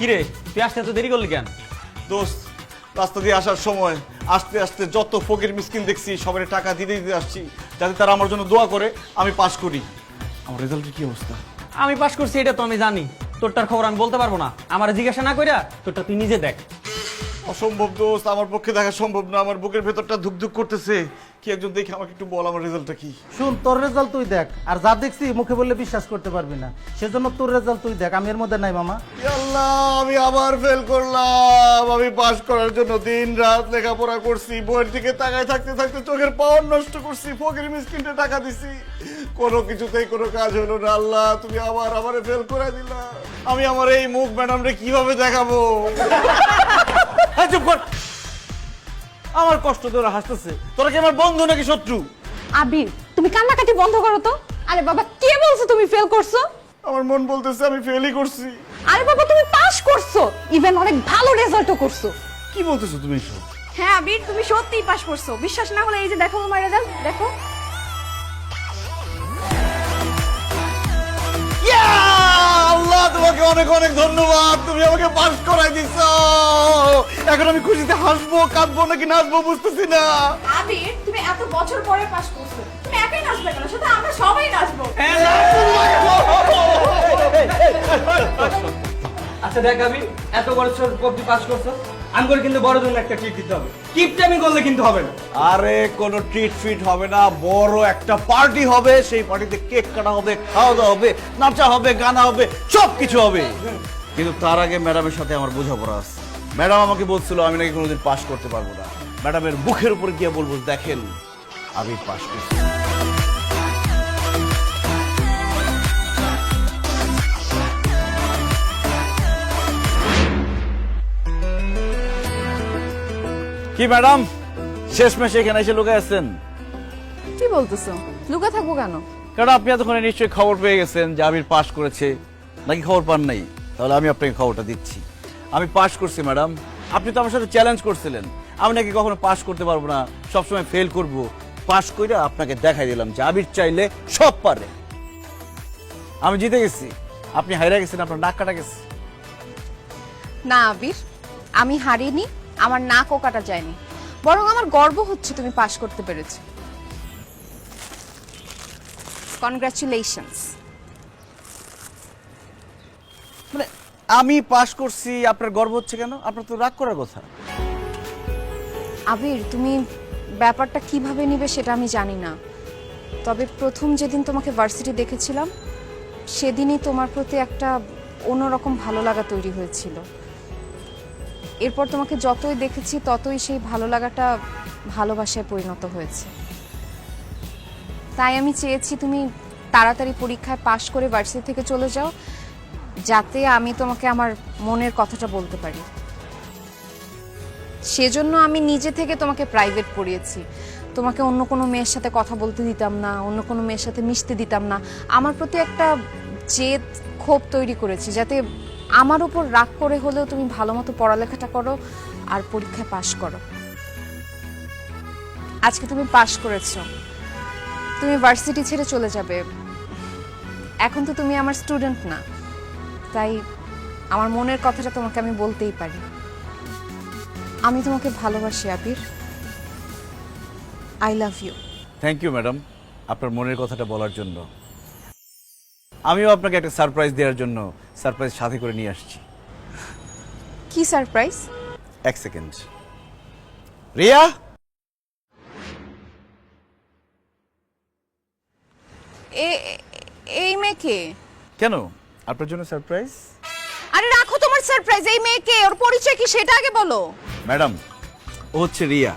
কিরে, তুই আসতে এত দেরি করলি কেন? দোস্ত, রাস্তা দিয়ে আসার সময় আস্তে আস্তে যত ফকির মিসকিন দেখছি সবাই টাকা দিতে দিতে আসছি, যাতে তারা আমার জন্য দোয়া করে আমি পাস করি। আমার রেজাল্টের কি অবস্থা? আমি পাস করছি এটা তো আমি জানি, তোরটার খবর আমি বলতে পারবো না। আমার জিজ্ঞাসা না কইরা তোরটা তুই নিজে দেখ। অসম্ভব দোস্ত, আমার পক্ষে দেখা সম্ভব না। আমার বুকের ভেতরটা ধুকধুক করতেছে। কি একজন দেখে আমাকে একটু বল আমার রেজাল্টটা কি? শুন, তোর রেজাল্ট তুই দেখ, আর যা দেখছি মুখে বললে বিশ্বাস করতে পারবি না, সেজন্য তোর রেজাল্ট তুই দেখ, আমি এর মধ্যে নাই মামা। আল্লাহ, আমি আবার ফেল করলাম। আমি পাস করার জন্য দিন রাত লেখাপড়া করছি, বইয়ের দিকে তাকায় থাকতে থাকতে চোখের পাওয়ার নষ্ট করছি, ফকির মিসকিনটা টাকা দিছি, কোনো কিছুতেই কোনো কাজ হলো না। আল্লাহ, তুমি আবার আমারে ফেল করে দিলা। আমি আমার এই মুখ ম্যাডামরে কিভাবে দেখাবো? চুপ কর, আমার কষ্ট তোরা হাসতেছে। তোরা কি আমার বন্ধু নাকি শত্রু? আবির, তুমি কান্নাকাটি বন্ধ করো তো। আরে বাবা, কে বলছো তুমি ফেল করছো? আমার মন বলতেছে আমি ফেলই করছি। আরে বাবা, তুমি পাস করছো, ইভেন অনেক ভালো রেজাল্টও করছো। কি বলতেছো তুমি এসব? হ্যাঁ আবির, তুমি সত্যিই পাস করছো। বিশ্বাস না হলে এই যে দেখো তোমার রেজাল্ট, দেখো। আল্লাহ, তোমাকে অনেক অনেক ধন্যবাদ, তুমি আমাকে পাস করাই দিছো। এখন আমি খুশিতে হাসবো, কাঁদবো নাকি নাচবো বুঝতেছি না। আবির, তুমি এত বছর পরে পাস করছো, তুমি একাই নাচবে কেন? সাথে আমরা সবাই নাচবো। আচ্ছা দেখ আমি এত বড় ছোট কবজি পাস করছো, আমি করে কিন্তু বড় জন্য একটা ট্রিট দিতে হবে। কিপটামি করলে কিন্তু হবে না। আরে কোনো ট্রিট ফিট হবে না, বড় একটা পার্টি হবে। সেই পার্টিতে কেক কাটা হবে, খাওয়া দাওয়া হবে, নাচা হবে, গানা হবে, সব কিছু হবে। কিন্তু তার আগে ম্যাডামের সাথে আমার বোঝাপড়া আছে। ম্যাডাম আমাকে বলছিল আমি নাকি কোনোদিন পাস করতে পারবো না। ম্যাডামের মুখের উপর গিয়ে বলবো, দেখেন আমি পাস করছি। কি ম্যাডাম, শেষমেশ এখানে এসে লুকে আছেন? কি বলতেছো? লুকা থাকবো কেন? কারণ আপনি এতক্ষণে নিশ্চয়ই খবর পেয়ে গেছেন যে আবির পাস করেছে, নাকি খবর পান নাই? তাহলে আমি আপনাকে খবরটা দিচ্ছি, আমি পাস করছি ম্যাডাম। আপনি তো আমার সাথে চ্যালেঞ্জ করছিলেন আমি নাকি কখনো পাস করতে পারবো না, সবসময় ফেল করব। পাস করে আপনাকে দেখাই দিলাম যে আবির চাইলে সব পারে। আমি জিতে গেছি, আপনি হাইরা গেছেন, আপনার নাক কাটা গেছে। না আবির, আমি হারিনি, আমার নাকও কাটা যায়নি, বরং আমার গর্ব হচ্ছে তুমি পাস করতে পেরেছো। কনগ্রাচুলেশনস। মানে আমি পাস করছি, আপনার গর্ব হচ্ছে কেন? আপনার তো রাগ করার কথা। আবির, তুমি ব্যাপারটা কিভাবে নিবে সেটা আমি জানি না, তবে প্রথম যেদিন তোমাকে ভার্সিটি দেখেছিলাম সেদিনই তোমার প্রতি একটা অন্যরকম ভালো লাগা তৈরি হয়েছিল। এরপর তোমাকে যতই দেখেছি ততই সেই ভালো লাগাটা ভালোবাসায় পরিণত হয়েছে। তাই আমি চেয়েছি তুমি তাড়াতাড়ি পরীক্ষায় পাশ করে ভার্সিটি থেকে চলে যাও, যাতে আমি তোমাকে আমার মনের কথাটা বলতে পারি। সেজন্য আমি নিজে থেকে তোমাকে প্রাইভেট পড়িয়েছি। তোমাকে অন্য কোনো মেয়ের সাথে কথা বলতে দিতাম না, অন্য কোনো মেয়ের সাথে মিশতে দিতাম না। আমার প্রতি একটা জেদ, ক্ষোভ তৈরি করেছি, যাতে আমার উপর রাগ করে হলেও তুমি ভালো মতো পড়ালেখাটা করো আর পরীক্ষায় পাশ করো। আজকে তুমি পাশ করেছো, তুমি ভার্সিটি ছেড়ে চলে যাবে। এখন তো তুমি আমার স্টুডেন্ট না, তাই আমার মনের কথাটা তোমাকে আমি বলতেই পারি। আমি তোমাকে ভালোবাসি Abir, I love you. Thank you madam, আপনার মনের কথাটা বলার জন্য। আমিও আপনাকে একটা সারপ্রাইজ দেওয়ার জন্য সারপ্রাইজ সাথে করে নিয়ে আসছি। কি সারপ্রাইজ? এক সেকেন্ড। রিয়া, এই মেয়েকে? কেন আপনার জন্য সারপ্রাইজ? আরে রাখো তোমার সারপ্রাইজ, এই মেয়েকে, ওর পরিচয় কি সেটা আগে বলো। ম্যাডাম, ও হচ্ছে রিয়া,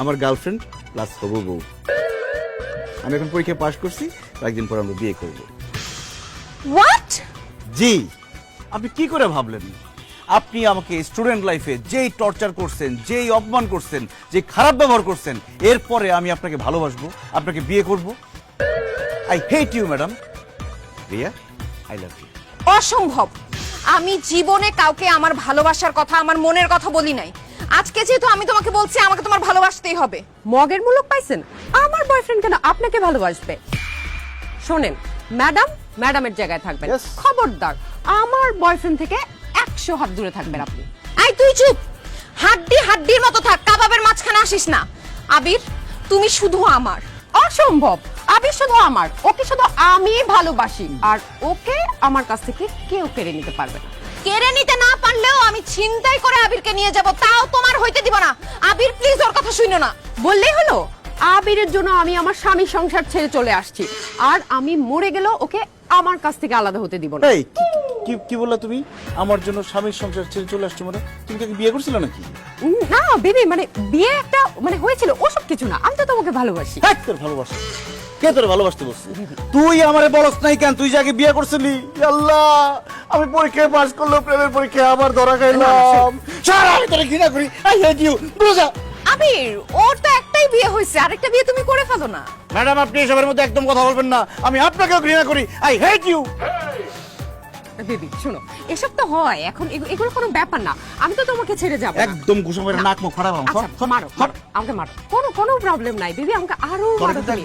আমার গার্লফ্রেন্ড প্লাস হবু বউ। আমি এখন পরীক্ষা পাশ করছি, কয়েকদিন পর আমরা বিয়ে করব। হোয়াট? জি, আপনি কি করে ভাবলেন? আপনি আমাকে স্টুডেন্ট লাইফে যেই টর্চার করছেন, যেই অপমান করছেন, যে খারাপ ব্যবহার করছেন, এরপরে আমি আপনাকে ভালোবাসবো, আপনাকে বিয়ে করব। I hate you madam. Riya, I love you. অসম্ভব, আমি জীবনে কাউকে আমার ভালোবাসার কথা, আমার মনের কথা বলি নাই। আজকে যেহেতু আমি তোমাকে বলছি, আমাকে তোমার ভালোবাসতেই হবে। মগের মূলক পাইছেন? আমার বয়ফ্রেন্ড কেন আপনাকে ভালোবাসবে? শোনেন ম্যাডাম, ম্যাডামের জায়গায় থাকবেন। Yes. খবরদার আমার বয়ফ্রেন্ড থেকে 100 হাত দূরে থাকবেন আপনি। এই তুই চুপ, হাড্ডি হাড্ডির মতো থাক, কাবাবের মাঝখানে আসিস না। আবির, তুমি শুধু আমার। অসম্ভব, আবির শুধু আমার, ওকে শুধু আমি ভালোবাসি, আর ওকে আমার কাছ থেকে কেউ কেড়ে নিতে পারবে না। কেড়ে নিতে না পারলেও আমি ছিনতাই করে আবিরকে নিয়ে যাব, তাও তোমার হইতে দিব না। আবির প্লিজ, ওর কথা শুনো না। বললেই হলো? আবিরের জন্য আমি আমার স্বামীর সংসার ছেড়ে চলে আসছি, আর আমি মরে গেলেও ওকে আমার কাছ থেকে আলাদা হতে দিব না। এই কি বললা তুমি? আমার জন্য স্বামীর সংসার ছেড়ে চলে আসছো মানে? তুমি কি বিয়ে করছিলে নাকি? না বেবি, মানে বিয়ে একটা মানে হয়েছিল, ওসব কিছু না। আমি তো তোমাকে ভালোবাসি। হ্যাঁ, তোর ভালোবাসা কে তোর ভালোবাসতে বলছে? তুই আমারে বলস নাই কেন? তুই যাকে বিয়ে করছিলি। আল্লাহ, আমি পরীক্ষায় পাস করলো, প্রেমের পরীক্ষায় আবার ধরা খাইলাম। সারা আমি তোরে ঘৃণা করি। I hate you. বুঝা? আবির, ওর তো একটাই বিয়ে হয়েছে, আরেকটা বিয়ে তুমি করে ফেলো না। ম্যাডাম, আপনি এসবের মধ্যে একদম কথা বলবেন না। আমি আপনাকেও ঘৃণা করি। I hate you. বেবি শোনো, এসব তো হয় এখন, এগুলো কোনো ব্যাপার না। আমি তো তোমাকে ছেড়ে যাবো না। একদম ঘুষো মেরে নাক মুখ ফাড়াবো। আচ্ছা মারো, আমাকে মারো, কোনো প্রবলেম নাই বেবি, আমাকে আরো মারো তুমি।